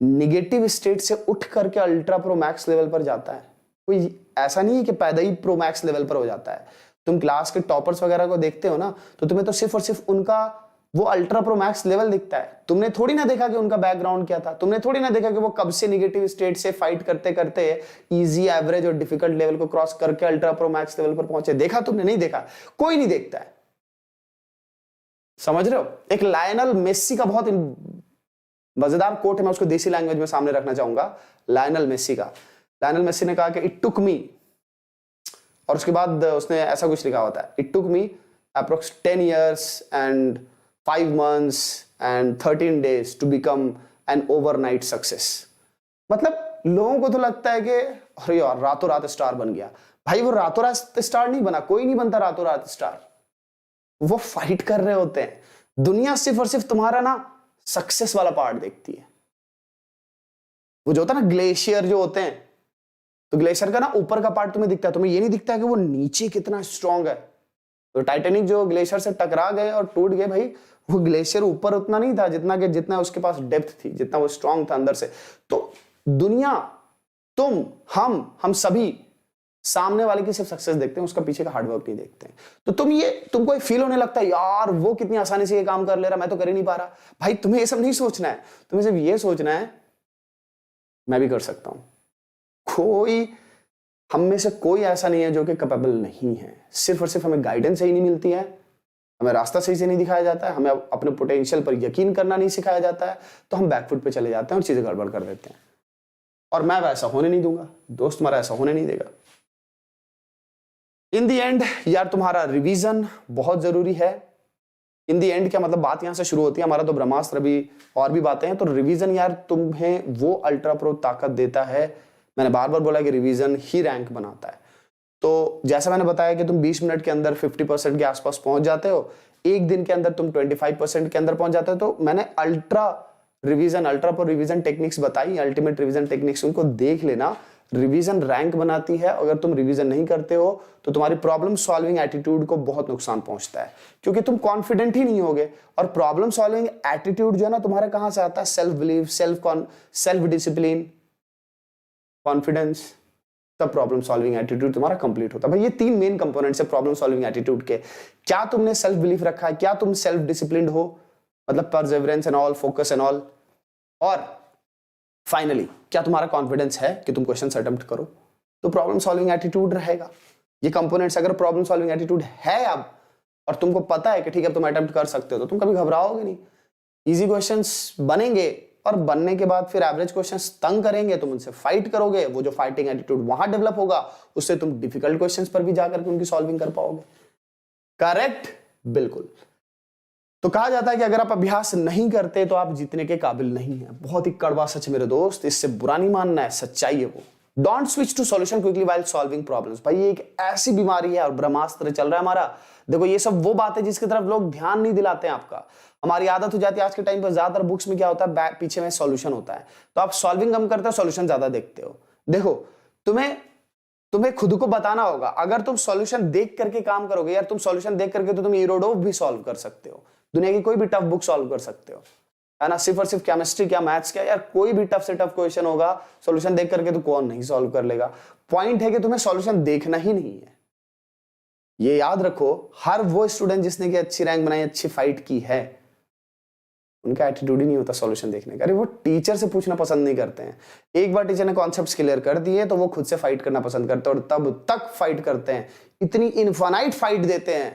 निगेटिव स्टेट से उठ करके अल्ट्रा प्रो मैक्स लेवल पर जाता है। कोई ऐसा नहीं है कि पैदा ही प्रो मैक्स लेवल पर हो जाता है। तुम क्लास के टॉपर्स वगैरह को देखते हो ना, तो तुम्हें तो सिर्फ और सिर्फ उनका वो अल्ट्रा प्रो मैक्स लेवल दिखता है। तुमने थोड़ी ना देखा कि उनका बैकग्राउंड क्या था, तुमने थोड़ी ना देखा कि वो कब से निगेटिव स्टेट से फाइट करते करते इजी, एवरेज और डिफिकल्ट लेवल को क्रॉस करके अल्ट्रा प्रो मैक्स लेवल पर पहुंचे। देखा तुमने? नहीं देखा, कोई नहीं देखता है। समझ रहे हो? एक लायनल मेसी का बहुत मजेदार कोट है, मैं उसको देसी लैंग्वेज में सामने रखना चाहूंगा। लायनल मेसी का, लायनल मेसी ने कहा कि इट टुक मी, और उसके बाद उसने ऐसा कुछ लिखा होता है, it took me approx 10 years and 5 months and 13 days to become an overnight success। मतलब लोगों को तो लगता है कि अरे यार रातों रात स्टार बन गया। भाई वो रातों रात स्टार नहीं बना, कोई नहीं बनता रातों रात स्टार। वो फाइट कर रहे होते हैं। दुनिया सिर्फ और सिर्फ तुम्हारा ना सक्सेस वाला पार्ट देखती है। वो जो होता है ना ग्लेशियर जो होते हैं, तो ग्लेशियर का ना ऊपर का पार्ट तुम्हें दिखता है, तुम्हें ये नहीं दिखता है कि वो नीचे कितना स्ट्रांग है। तो टाइटैनिक जो ग्लेशियर से टकरा गए और टूट गए, भाई वो ग्लेशियर ऊपर उतना नहीं था जितना उसके पास डेप्थ थी, जितना वो स्ट्रांग था अंदर से। तो दुनिया, तुम, हम सभी सामने वाले की सिर्फ सक्सेस देखते हैं, उसका पीछे का हार्डवर्क नहीं देखते हैं। तो तुमको एक फील होने लगता है यार वो कितनी आसानी से ये काम कर ले रहा, मैं तो कर ही नहीं पा रहा। भाई तुम्हें ये सब नहीं सोचना है, तुम्हें सिर्फ ये सोचना है मैं भी कर सकता हूं। हम में से कोई ऐसा नहीं है जो कि कैपेबल नहीं है। सिर्फ और सिर्फ हमें गाइडेंस ही नहीं मिलती है, हमें रास्ता सही से नहीं दिखाया जाता है, हमें अपने पोटेंशियल पर यकीन करना नहीं सिखाया जाता है, तो हम बैकफुट पे चले जाते हैं और चीजें गड़बड़ कर देते हैं। और मैं वैसा होने नहीं दूंगा, दोस्त हमारा ऐसा होने नहीं देगा। इन दी एंड यार तुम्हारा रिवीजन बहुत जरूरी है। इन दी एंड क्या मतलब, बात यहां से शुरू होती है, हमारा तो ब्रह्मास्त्र भी और भी बातें हैं। तो रिवीजन यार तुम्हें वो अल्ट्रा प्रो ताकत देता है। मैंने बार बार बोला कि रिवीजन ही रैंक बनाता है। तो जैसा मैंने बताया कि तुम 20 मिनट के अंदर 50% के आसपास पहुंच जाते हो, एक दिन के अंदर तुम 25% के अंदर पहुंच जाते हो। तो मैंने अल्ट्रा प्रो रिवीजन टेक्निक्स बताई, अल्टीमेट रिवीजन टेक्निक्स, उनको देख लेना। रिवीजन रैंक बनाती है। अगर तुम रिवीजन नहीं करते हो तो तुम्हारी प्रॉब्लम सॉल्विंग एटीट्यूड को बहुत नुकसान पहुंचता है, क्योंकि तुम कॉन्फिडेंट ही नहीं होगे। और प्रॉब्लम सॉल्विंग एटीट्यूड जो है ना तुम्हारे कहां से आता है? Self believe, self discipline, confidence, तब प्रॉब्लम सॉल्विंग एटीट्यूड तुम्हारा कंप्लीट होता है। भाई ये 3 मेन कंपोनेंट्स है प्रॉब्लम सॉल्विंग एटीट्यूड के। क्या तुमने सेल्फ बिलीफ रखा है? क्या तुम सेल्फ डिसिप्लिन्ड हो, मतलब Perseverance and all, focus and all? और फाइनली क्या तुम्हारा कॉन्फिडेंस है कि तुम क्वेश्चंस अटेम्प्ट करो? तो प्रॉब्लम सॉल्विंग एटीट्यूड रहेगा। ये कंपोनेंट्स अगर प्रॉब्लम सॉल्विंग एटीट्यूड है अब, और तुमको पता है कि ठीक है तुम अटेम्प्ट कर सकते हो, तो तुम कभी घबराओगे नहीं। इजी क्वेश्चंस बनेंगे, और बनने के बाद फिर एवरेज क्वेश्चंस तंग करेंगे, तुम उनसे फाइट करोगे। वो जो फाइटिंग एटीट्यूड वहां डेवलप होगा, उससे तुम डिफिकल्ट क्वेश्चंस पर भी जाकर के उनकी सॉल्विंग कर पाओगे। करेक्ट? बिल्कुल। तो कहा जाता है कि अगर आप अभ्यास नहीं करते तो आप जीतने के काबिल नहीं है। बहुत ही कड़वा सच मेरे दोस्त, इससे बुरा नहीं मानना है, सच्चाई है वो। Don't switch to solution quickly while solving problems. भाई ये एक ऐसी बीमारी है और ब्रह्मास्त्र चल रहा है हमारा। देखो ये सब वो बातें जिसकी तरफ लोग ध्यान नहीं दिलाते हैं आपका। हमारी आदत हो जाती है आज के टाइम पर, ज्यादातर बुक्स में क्या होता है, पीछे में सॉल्यूशन होता है, तो आप सॉल्विंग कम करते हो, सॉल्यूशन ज्यादा देखते हो। देखो तुम्हें खुद को बताना होगा, अगर तुम सॉल्यूशन देख करके काम करोगे यार, तुम सॉल्यूशन देख करके तो तुम इरोडोव भी सॉल्व कर सकते हो, दुनिया की कोई भी टफ बुक सॉल्व कर सकते हो, है ना। सिर्फ और सिर्फ केमिस्ट्री क्या, मैथ्स क्या, यार कोई भी टफ से टफ क्वेश्चन होगा, सॉल्यूशन देख करके तो कौन नहीं सॉल्व कर लेगा। पॉइंट है कि तुम्हें सॉल्यूशन देखना ही नहीं है। ये याद रखो, हर वो स्टूडेंट जिसने की अच्छी रैंक बनाई, अच्छी फाइट की है, उनका एटीट्यूड ही नहीं होता सॉल्यूशन देखने का। अरे वो टीचर से पूछना पसंद नहीं करते हैं। एक बार टीचर ने कॉन्सेप्ट्स क्लियर कर दिए तो वो खुद से फाइट करना पसंद करते हैं, और तब तक फाइट करते हैं, इतनी इनफाइनाइट फाइट देते हैं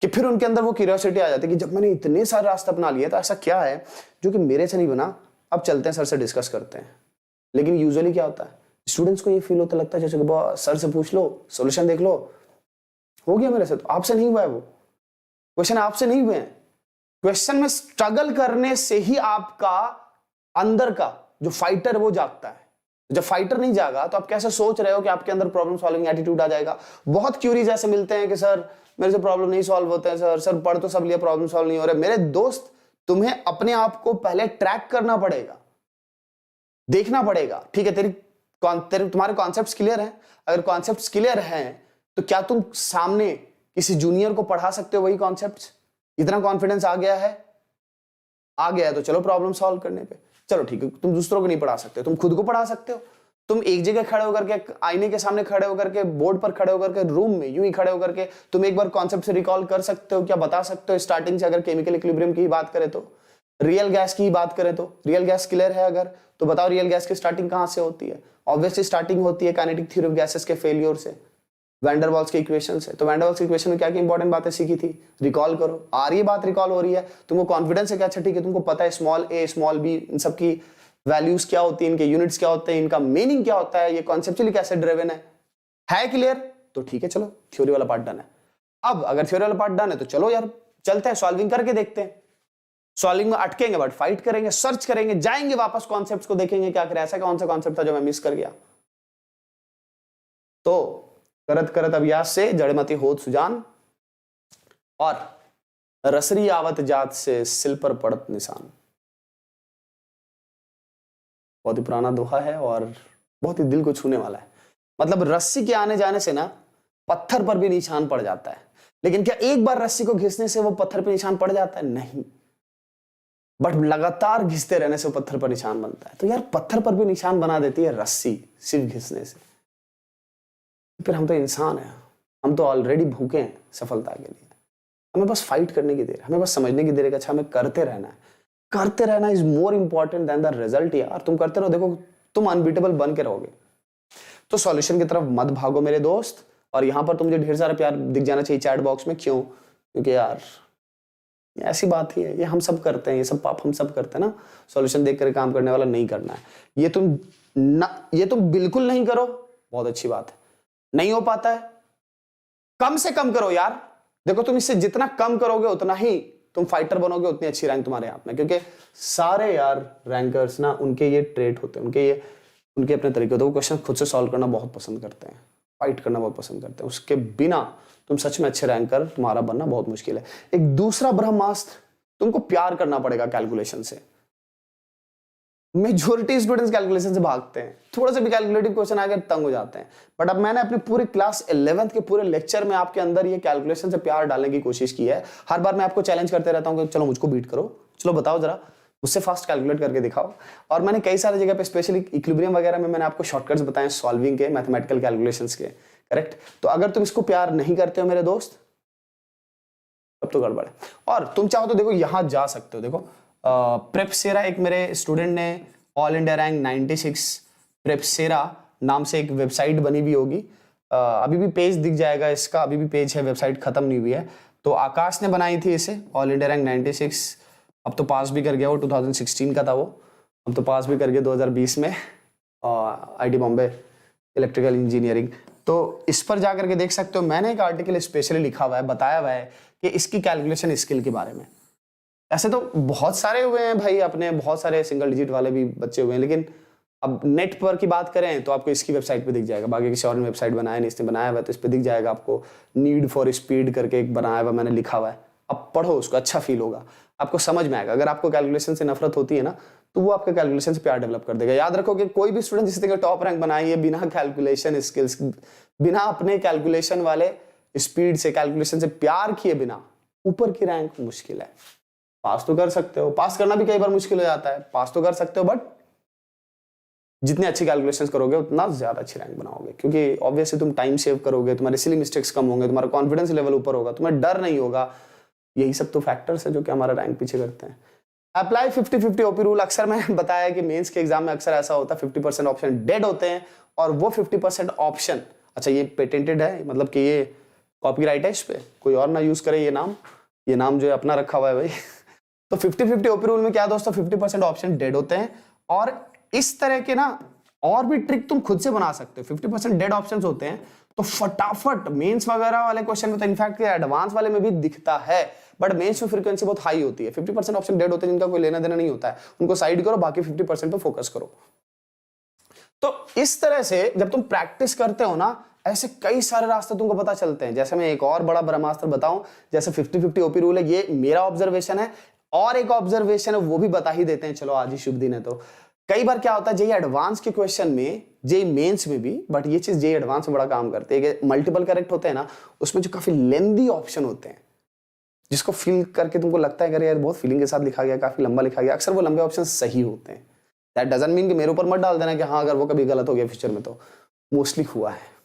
कि फिर उनके अंदर वो क्यूरियोसिटी आ जाती है कि जब मैंने इतने सारे रास्ते अपना लिए तो ऐसा क्या है जो कि मेरे से नहीं बना, अब चलते हैं सर से डिस्कस करते हैं। लेकिन यूजुअली क्या होता है, स्टूडेंट्स को ये फील होता लगता है जैसे सर से पूछ लो, सॉल्यूशन देख लो, हो गया मेरे से। तो आपसे नहीं हुआ है, वो क्वेश्चन आपसे नहीं हुए हैं। क्वेश्चन में स्ट्रगल करने से ही आपका अंदर का जो फाइटर है वो जागता है। जब फाइटर नहीं जागा तो आप कैसे सोच रहे हो कि आपके अंदर प्रॉब्लम सॉल्विंग एटीट्यूड आ जाएगा। बहुत क्यूरीज ऐसे मिलते हैं कि सर मेरे से प्रॉब्लम नहीं सॉल्व होते हैं, सर पढ़ तो सब लिया, प्रॉब्लम सॉल्व नहीं हो रहे। मेरे दोस्त, तुम्हें अपने आप को पहले ट्रैक करना पड़ेगा, देखना पड़ेगा। ठीक है, तुम्हारे कॉन्सेप्ट्स क्लियर हैं? अगर कॉन्सेप्ट्स क्लियर हैं तो क्या तुम सामने किसी जूनियर को पढ़ा सकते हो वही कॉन्सेप्ट्स? इतना कॉन्फिडेंस आ गया है? आ गया है तो चलो प्रॉब्लम सॉल्व करने पे। चलो ठीक है, तुम दूसरों को नहीं पढ़ा सकते, तुम खुद को पढ़ा सकते हो। तुम एक जगह खड़े होकर के, आईने के सामने खड़े होकर के, बोर्ड पर खड़े होकर के, रूम में यूं ही खड़े होकर के तुम एक बार कॉन्सेप्ट से रिकॉल कर सकते हो क्या? बता सकते हो स्टार्टिंग से? अगर केमिकल इक्विलिब्रियम की बात करें तो, रियल गैस की बात करें तो, रियल गैस क्लियर है अगर, तो बताओ रियल गैस की स्टार्टिंग कहां से होती है? ऑब्वियसली स्टार्टिंग होती है काइनेटिक थ्योरी ऑफ गैसेस के फेलियर से, वैन डर वाल्स के इक्वेशन से। तो वैन डर वाल्स के इक्वेशन में क्या क्या इंपॉर्टेंट बातें सीखी थी, रिकॉल करो। आ रही है बात, रिकॉल हो रही है, तुमको कॉन्फिडेंस है क्या? अच्छा ठीक है, तुमको पता है small A small be in सब की वैल्यूज क्या होती है, इनके यूनिट्स क्या होते हैं, इनका मीनिंग क्या होता है, ये कॉन्सेप्चुअली कैसे ड्रिवन है क्लियर? तो ठीक है, चलो थ्योरी वाला पार्ट डन है। अब अगर थ्योरी वाला पार्ट डन है तो चलो यार चलते हैं सॉल्विंग करके देखते हैं। सॉल्विंग में अटकेंगे बट फाइट करेंगे, सर्च करेंगे, जाएंगे वापस कॉन्सेप्ट्स को देखेंगे क्या करे, ऐसा कौन सा कॉन्सेप्ट था जो मैं मिस कर गया। तो करत करत अभ्यास से जड़मति होत सुजान, और रसरी आवत जात से सिल पर पड़त निशान। बहुत ही पुराना दोहा है और बहुत ही दिल को छूने वाला है। मतलब रस्सी के आने जाने से ना पत्थर पर भी निशान पड़ जाता है, लेकिन क्या एक बार रस्सी को घिसने से वो पत्थर पर निशान पड़ जाता है? नहीं, बट लगातार घिसते रहने से वो पत्थर पर निशान बनता है। तो यार पत्थर पर भी निशान बना देती है रस्सी सिर्फ घिसने से। फिर हम तो इंसान हैं, हम तो ऑलरेडी भूखे हैं सफलता के लिए। हमें बस फाइट करने की देर, हमें बस समझने की देर है कि अच्छा हमें करते रहना है। करते रहना is more important than the result यार। तुम करते रहो, देखो तुम अनबीटेबल बन के रहोगे। तो सॉल्यूशन की तरफ मत भागो मेरे दोस्त, और यहाँ पर तो मुझे ढेर सारा प्यार दिख जाना चाहिए चैट बॉक्स में। क्यों? क्योंकि यार ऐसी बात ही है, ये हम सब करते हैं, ये सब पाप हम सब करते हैं ना। सॉल्यूशन देख कर काम करने वाला नहीं करना है। ये तुम बिल्कुल नहीं करो, बहुत अच्छी बात है। नहीं हो पाता है, कम से कम करो यार। देखो तुम इससे जितना कम करोगे उतना ही तुम फाइटर बनोगे, उतनी अच्छी रैंक तुम्हारे हाथ में। क्योंकि सारे यार रैंकर्स ना, उनके ये ट्रेट होते हैं, उनके अपने तरीके होते हैं। वो क्वेश्चन खुद से सॉल्व करना बहुत पसंद करते हैं, फाइट करना बहुत पसंद करते हैं। उसके बिना तुम सच में अच्छे रैंकर तुम्हारा बनना बहुत मुश्किल है। एक दूसरा ब्रह्मास्त्र, तुमको प्यार करना पड़ेगा कैलकुलेशन से। मेजॉरिटी स्टूडेंट्स कैलकुलेशन से भागते हैं, थोड़ा सा भी कैलकुलेटिव क्वेश्चन आ गया तंग हो जाते हैं। बट अब मैंने अपनी पूरी क्लास 11th के पूरे लेक्चर में आपके अंदर ये कैलकुलेशन से प्यार डालने की कोशिश की है। हर बार मैं आपको चैलेंज करते रहता हूं कि चलो मुझको बीट करो, चलो बताओ जरा, मुझसे फास्ट कैलकुलेट करके दिखाओ। और मैंने कई सारी जगह पे स्पेशली इक्विलिब्रियम वगैरह में मैंने आपको शॉर्टकट्स बताए सॉल्विंग के, मैथमेटिकल कैलकुलेशंस के, करेक्ट। तो अगर तुम इसको प्यार नहीं करते हो मेरे दोस्त, तब तो गड़बड़ है। और तुम चाहो तो देखो यहां जा सकते हो। देखो प्रेपसेरा, एक मेरे स्टूडेंट ने ऑल इंडिया रैंक 96 प्रेपसेरा नाम से एक वेबसाइट बनी हुई होगी। अभी भी पेज दिख जाएगा इसका, अभी भी पेज है, वेबसाइट खत्म नहीं हुई है। तो आकाश ने बनाई थी इसे, ऑल इंडिया रैंक 96। अब तो पास भी कर गया, वो 2016 का था वो, अब तो पास भी कर गया 2020 में आईटी बॉम्बे इलेक्ट्रिकल इंजीनियरिंग। तो इस पर जा करके देख सकते हो, मैंने एक आर्टिकल स्पेशली लिखा हुआ है, बताया हुआ है कि इसकी कैलकुलेशन स्किल के बारे में। ऐसे तो बहुत सारे हुए हैं भाई, अपने बहुत सारे सिंगल डिजिट वाले भी बच्चे हुए हैं, लेकिन अब नेट पर की बात करें तो आपको इसकी वेबसाइट पे दिख जाएगा। बाकी किसी और ने वेबसाइट बनाया नहीं, इसने बनाया हुआ, तो इस पे दिख जाएगा आपको। नीड फॉर स्पीड करके एक बनाया हुआ मैंने लिखा हुआ है, अब पढ़ो उसको, अच्छा फील होगा, आपको समझ में आएगा। अगर आपको कैलकुलेशन से नफरत होती है ना, तो वो आपका कैलकुलेशन से प्यार डेवलप कर देगा। याद रखो कि कोई भी स्टूडेंट जिस तरह टॉप रैंक बनाई है बिना कैलकुलेशन स्किल्स, बिना अपने कैलकुलेशन वाले स्पीड से, कैलकुलेशन से प्यार किए बिना, ऊपर की रैंक मुश्किल है। पास तो कर सकते हो, पास करना भी कई बार मुश्किल हो जाता है, पास तो कर सकते हो, बट जितने अच्छी कैलकुलेशंस करोगे उतना ज्यादा अच्छी रैंक बनाओगे। क्योंकि ऑब्वियसली तुम टाइम सेव करोगे, तुम्हारे सिली मिस्टेक्स कम होंगे, तुम्हारा कॉन्फिडेंस लेवल ऊपर होगा, तुम्हें डर नहीं होगा। यही सब तो फैक्टर्स है जो कि हमारा रैंक पीछे करते हैं। Apply 50-50 OP rule. अक्सर मैंने बताया कि मेंस के एग्जाम में अक्सर ऐसा होता है 50% ऑप्शन डेड होते हैं, और वो 50% ऑप्शन, अच्छा ये पेटेंटेड है, मतलब कि ये कॉपीराइट है, इस पे कोई और ना यूज करे ये नाम जो है अपना रखा हुआ है भाई। तो 50-50 ओपी रूल में क्या दोस्तों, 50% ऑप्शन डेड होते हैं। और इस तरह के ना और भी ट्रिक तुम खुद से बना सकते हो। 50% डेड ऑप्शंस होते हैं तो फटाफट मेंस वगैरह वाले क्वेश्चन में, तो इनफैक्ट एडवांस वाले में भी दिखता है, बट मेंस में फ्रीक्वेंसी बहुत हाई होती है। 50% ऑप्शन डेड होते हैं जिनका कोई लेना देना नहीं होता है, उनको साइड करो, बाकी 50% पे फोकस करो। तो इस तरह से जब तुम प्रैक्टिस करते हो ना, ऐसे कई सारे रास्ते तुमको पता चलते हैं। जैसे मैं एक और बड़ा ब्रह्मास्त्र बताऊं, जैसे 50-50 ओपी रूल है, ये मेरा ऑब्जर्वेशन है, और एक ऑब्जर्वेशन है वो भी बता ही देते हैं, चलो आज ही शुभ दिन है। तो कई बार क्या होता है जेईई एडवांस के क्वेश्चन में, जेईई मेंस में भी, बट ये चीज जेईई एडवांस में बड़ा काम करते हैं कि मल्टीपल करेक्ट होते हैं ना, उसमें जो काफी लेंदी ऑप्शन होते हैं, जिसको फिल करके तुमको लगता है कि यार बहुत फीलिंग के साथ लिखा गया, काफी लंबा लिखा गया, अक्सर वो लंबे ऑप्शन सही होते हैं। दैट डजंट मीन कि मेरे ऊपर मत डाल देना कि हाँ अगर वो कभी गलत हो गया फ्यूचर में, तो मोस्टली हुआ है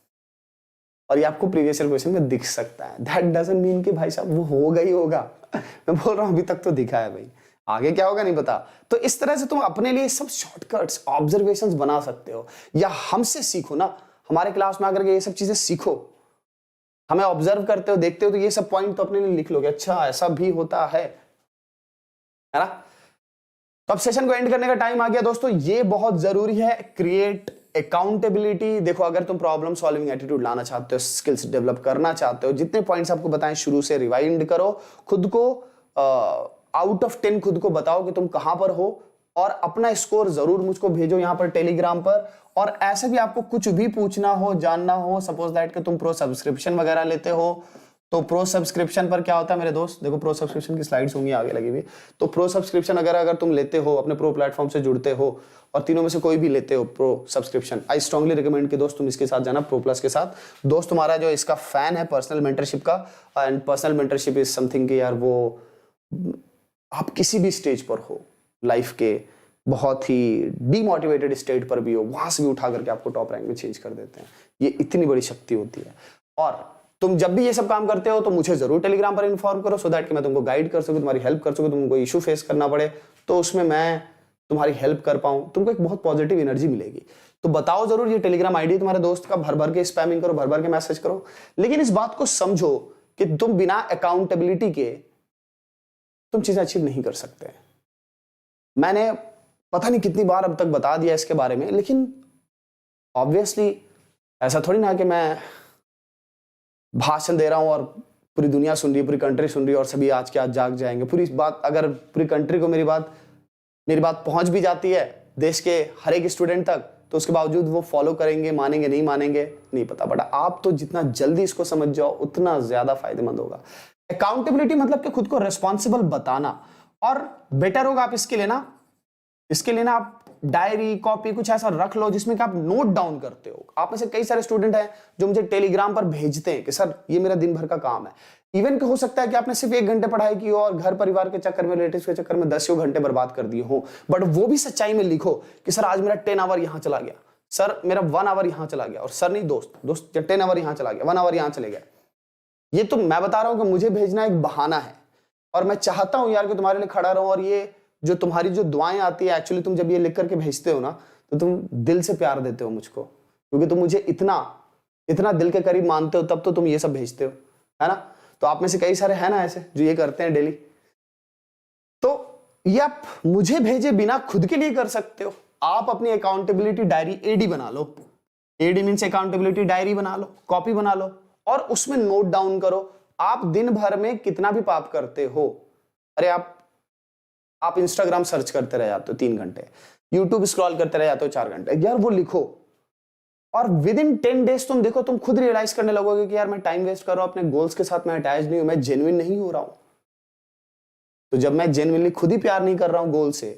और ये आपको प्रीवियस ईयर क्वेश्चन में दिख सकता है। दैट डजंट मीन कि भाई साहब वो होगा ही होगा। मैं बोल रहा हूं अभी तक तो दिखा है भाई, आगे क्या होगा नहीं पता। तो इस तरह से तुम अपने लिए सब शॉर्टकट्स, ऑब्जर्वेशंस बना सकते हो, या हमसे सीखो ना, हमारे क्लास में आकर के ये सब चीजें सीखो, हमें ऑब्जर्व करते हो, देखते हो, तो ये सब पॉइंट तो अपने लिए लिख लोगे, अच्छा ऐसा भी होता है ना। तो अब सेशन को एंड करने का टाइम आ गया दोस्तों। ये बहुत जरूरी है, क्रिएट अकाउंटेबिलिटी। देखो अगर तुम प्रॉब्लम सॉल्विंग एटीट्यूड लाना चाहते हो, स्किल्स डेवलप करना चाहते हो, जितने पॉइंट्स आपको बताएं शुरू से रिवाइंड करो, खुद को आउट ऑफ 10 खुद को बताओ कि तुम कहां पर हो, और अपना स्कोर जरूर मुझको भेजो यहाँ पर टेलीग्राम पर। और ऐसे भी आपको कुछ भी पूछना हो, जानना हो, सपोज दैट कि तुम प्रो सब्सक्रिप्शन वगैरह लेते हो, तो प्रो सब्सक्रिप्शन पर क्या होता है मेरे दोस्त, देखो प्रो सब्सक्रिप्शन की स्लाइड्स होंगी आगे लगी हुई। तो प्रो सब्सक्रिप्शन अगर तुम लेते हो, अपने प्रो प्लेटफॉर्म से जुड़ते हो, और तीनों में से कोई भी लेते हो pro subscription, I strongly recommend कि दोस्त तुम इसके साथ जाना, प्रो प्लस के साथ। दोस्त तुम्हारा जो इसका फैन है पर्सनल मेंटरशिप का, and personal mentorship is something कि यार वो आप किसी भी स्टेज पर हो लाइफ के, बहुत ही डीमोटिवेटेड स्टेट पर भी हो, वहां से भी उठा करके आपको टॉप रैंक में चेंज कर देते हैं। ये इतनी बड़ी शक्ति होती है। और तुम जब भी ये सब काम करते हो तो मुझे जरूर टेलीग्राम पर इन्फॉर्म करो, सो दैट कि मैं तुमको गाइड कर सकूं, तुम्हारी हेल्प कर सकूं, तुमको इशू फेस करना पड़े तो उसमें मैं तुम्हारी हेल्प कर पाऊं, तुमको एक बहुत पॉजिटिव एनर्जी मिलेगी। तो बताओ जरूर, ये टेलीग्राम आईडी तुम्हारे दोस्त का, भर भर के स्पैमिंग करो, भर भर के मैसेज करो, लेकिन इस बात को समझो कि तुम बिना अकाउंटेबिलिटी के तुम चीजें अचीव नहीं कर सकते। मैंने पता नहीं कितनी बार अब तक बता दिया इसके बारे में, लेकिन ऑब्वियसली ऐसा थोड़ी ना कि मैं भाषण दे रहा हूं और पूरी दुनिया सुन रही है, पूरी कंट्री सुन रही है और सभी आज के आज जाग जाएंगे। पूरी बात, अगर पूरी कंट्री को मेरी बात पहुंच भी जाती है देश के हर एक स्टूडेंट तक, तो उसके बावजूद वो फॉलो करेंगे, मानेंगे नहीं मानेंगे नहीं पता, बट आप तो जितना जल्दी इसको समझ जाओ उतना ज्यादा फायदेमंद होगा। अकाउंटेबिलिटी मतलब कि खुद को रिस्पॉन्सिबल बताना, और बेटर होगा आप इसके लिए ना आप डायरी कॉपी कुछ ऐसा रख लो जिसमें कि आप नोट डाउन करते हो। आप में से कई सारे स्टूडेंट हैं जो मुझे टेलीग्राम पर भेजते हैं कि सर ये मेरा दिन भर का काम है। इवन हो सकता है कि आपने सिर्फ 1 घंटे पढ़ाई की हो और घर परिवार के चक्कर में, रिलेटिव्स के चक्कर में 10 घंटे बर्बाद कर दिए हो, बट वो भी सच्चाई में लिखो कि सर आज मेरा 10 आवर यहां चला गया, सर मेरा 1 आवर यहां चला गया, और सर नहीं दोस्त 10 आवर यहां चला गया, 1 आवर यहां चले गया। ये तो मैं बता रहा हूं कि मुझे भेजना एक बहाना है, और मैं चाहता हूं यार कि तुम्हारे लिए खड़ा रहूं। और ये जो तुम्हारी जो दुआएं आती है, एक्चुअली तुम जब ये लिख करके भेजते हो ना, तो तुम दिल से प्यार देते हो मुझको, क्योंकि तुम मुझे इतना दिल के करीब मानते हो, तब तो तुम ये सब भेजते हो, है ना। तो आप में से कई सारे हैं ना ऐसे जो ये करते हैं डेली। तो ये आप मुझे भेजे बिना खुद के लिए कर सकते हो। आप अपनी अकाउंटेबिलिटी डायरी एडी बना लो, एडी मींस अकाउंटेबिलिटी डायरी बना लो, कॉपी बना लो, और उसमें नोट डाउन करो आप दिन भर में कितना भी पाप करते हो। अरे आप इंस्टाग्राम सर्च करते रह जाते हो 3 घंटे, यूट्यूब स्क्रॉल करते रह जाते हो 4 घंटे, यार वो लिखो, और विद इन 10 डेज तुम देखो, तुम खुद रियलाइज करने लगोगे कि यार मैं टाइम वेस्ट कर रहा हूं अपने गोल्स के साथ, मैं अटैच नहीं हूं, मैं जेन्युइन नहीं हो रहा हूं। तो जब मैं जेन्युइनली खुद ही प्यार नहीं कर रहा हूं गोल से,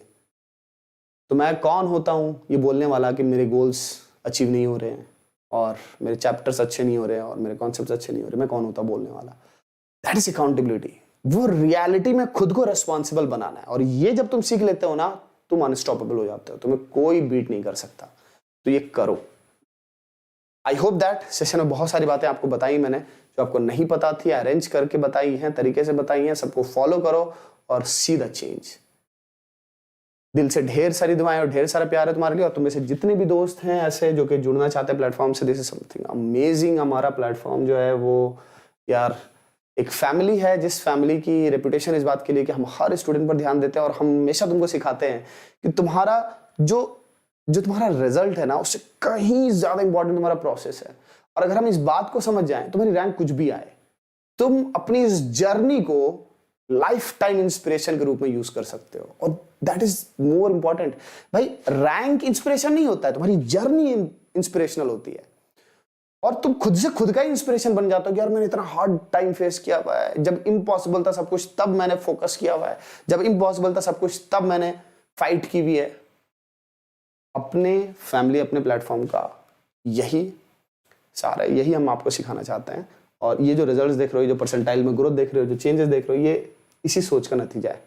तो मैं कौन होता हूं ये बोलने वाला कि मेरे गोल्स अचीव नहीं हो रहे हैं और मेरे चैप्टर्स अच्छे नहीं हो रहे हैं और मेरे कॉन्सेप्ट्स अच्छे नहीं हो रहे। मैं कौन होता बोलने वाला? That is accountability. वो रियलिटी में खुद को रिस्पॉन्सिबल बनाना है, और ये जब तुम सीख लेते हो ना, तुम अनस्टॉपेबल हो जाते हो, तुम्हें कोई बीट नहीं कर सकता। तो ये करो। आई होप दैट सेशन में बहुत सारी बातें आपको बताई मैंने, जो आपको नहीं पता थी, अरेंज करके बताई हैं, तरीके से बताई हैं। सबको फॉलो करो और सी द चेंज। दिल से ढेर सारी दुआएं और ढेर सारा प्यार है तुम्हारे लिए। और तुम में से जितने भी दोस्त हैं ऐसे जो कि जुड़ना चाहते हैं प्लेटफॉर्म से, दिस इज समथिंग अमेजिंग। हमारा प्लेटफॉर्म जो है वो यार एक फैमिली है, जिस फैमिली की रेपुटेशन इस बात के लिए कि हम हर स्टूडेंट पर ध्यान देते हैं, और हम हमेशा तुमको सिखाते हैं कि तुम्हारा जो तुम्हारा रिजल्ट है ना, उससे कहीं ज्यादा इंपॉर्टेंट तुम्हारा प्रोसेस है। और अगर हम इस बात को समझ जाएं, तुम्हारी रैंक कुछ भी आए, तुम अपनी इस जर्नी को लाइफ टाइम इंस्पिरेशन के रूप में यूज कर सकते हो, और दैट इज मोर इंपॉर्टेंट। भाई रैंक इंस्पिरेशन नहीं होता है, तुम्हारी जर्नी इंस्पिरेशनल होती है, और तुम खुद से खुद का ही इंस्पिरेशन बन जाते हो कि यार मैंने इतना हार्ड टाइम फेस किया हुआ है, जब इम्पॉसिबल था सब कुछ तब मैंने फोकस किया हुआ है, जब इम्पॉसिबल था सब कुछ तब मैंने फाइट की हुई है। अपने फैमिली, अपने प्लेटफॉर्म का यही सारा, यही हम आपको सिखाना चाहते हैं। और ये जो रिजल्ट्स देख रहे हो, जो परसेंटाइल में ग्रोथ देख रहे हो, जो चेंजेस देख रहे हो, ये इसी सोच का नतीजा है।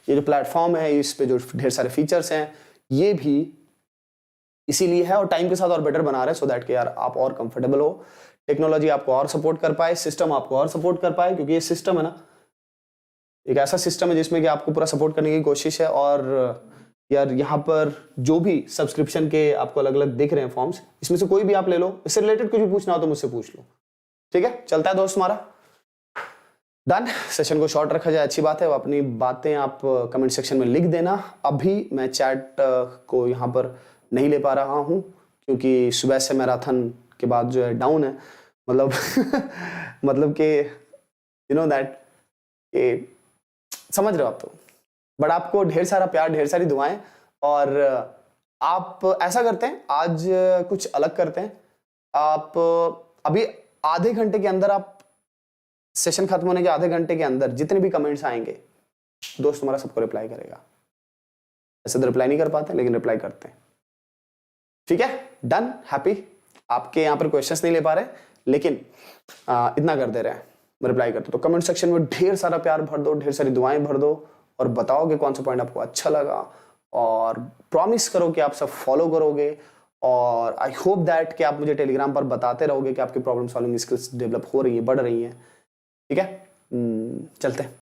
ये जो प्लेटफॉर्म है, इस पे जो ढेर सारे फीचर्स हैं, ये भी इसीलिए है, और टाइम के साथ और बेटर बना रहे हैं, सो दैट कि यार आप और कंफर्टेबल हो, टेक्नोलॉजी आपको और सपोर्ट कर पाए, सिस्टम आपको और सपोर्ट कर पाए, क्योंकि ये सिस्टम है ना, एक ऐसा सिस्टम है जिसमें कि आपको पूरा सपोर्ट करने की कोशिश है। और यार यहाँ पर जो भी सब्सक्रिप्शन के आपको अलग अलग दिख रहे हैं फॉर्म्स, इसमें से कोई भी आप ले लो, इससे रिलेटेड कुछ भी पूछना हो तो मुझसे पूछ लो, ठीक है। चलता है दोस्त हमारा, डन। सेशन को शॉर्ट रखा जाए, अच्छी बात है। अपनी बातें आप कमेंट सेक्शन में लिख देना। अभी मैं चैट को यहाँ पर नहीं ले पा रहा हूँ, क्योंकि सुबह से मैराथन के बाद जो है डाउन है, मतलब मतलब कि यू नो दैट, समझ रहे हो आप तो। बट आपको ढेर सारा प्यार, ढेर सारी दुआएं, और आप ऐसा करते हैं, आज कुछ अलग करते हैं। आप अभी आधे घंटे के अंदर, आप सेशन खत्म होने के आधे घंटे के अंदर जितने भी कमेंट्स आएंगे, दोस्त तुम्हारा सबको रिप्लाई करेगा। ऐसे तो रिप्लाई नहीं कर पाते, लेकिन रिप्लाई करते हैं, ठीक है। Done, happy. आपके यहाँ पर क्वेश्चंस नहीं ले पा रहे, लेकिन इतना कर दे रहे हैं, रिप्लाई करते। तो कमेंट सेक्शन में ढेर सारा प्यार भर दो, ढेर सारी दुआएं भर दो, और बताओ कि कौन सा पॉइंट आपको अच्छा लगा, और प्रॉमिस करो कि आप सब फॉलो करोगे। और आई होप दैट कि आप मुझे टेलीग्राम पर बताते रहोगे कि आपकी प्रॉब्लम सॉल्विंग स्किल्स डेवलप हो रही है, बढ़ रही हैं, ठीक है। चलते हैं।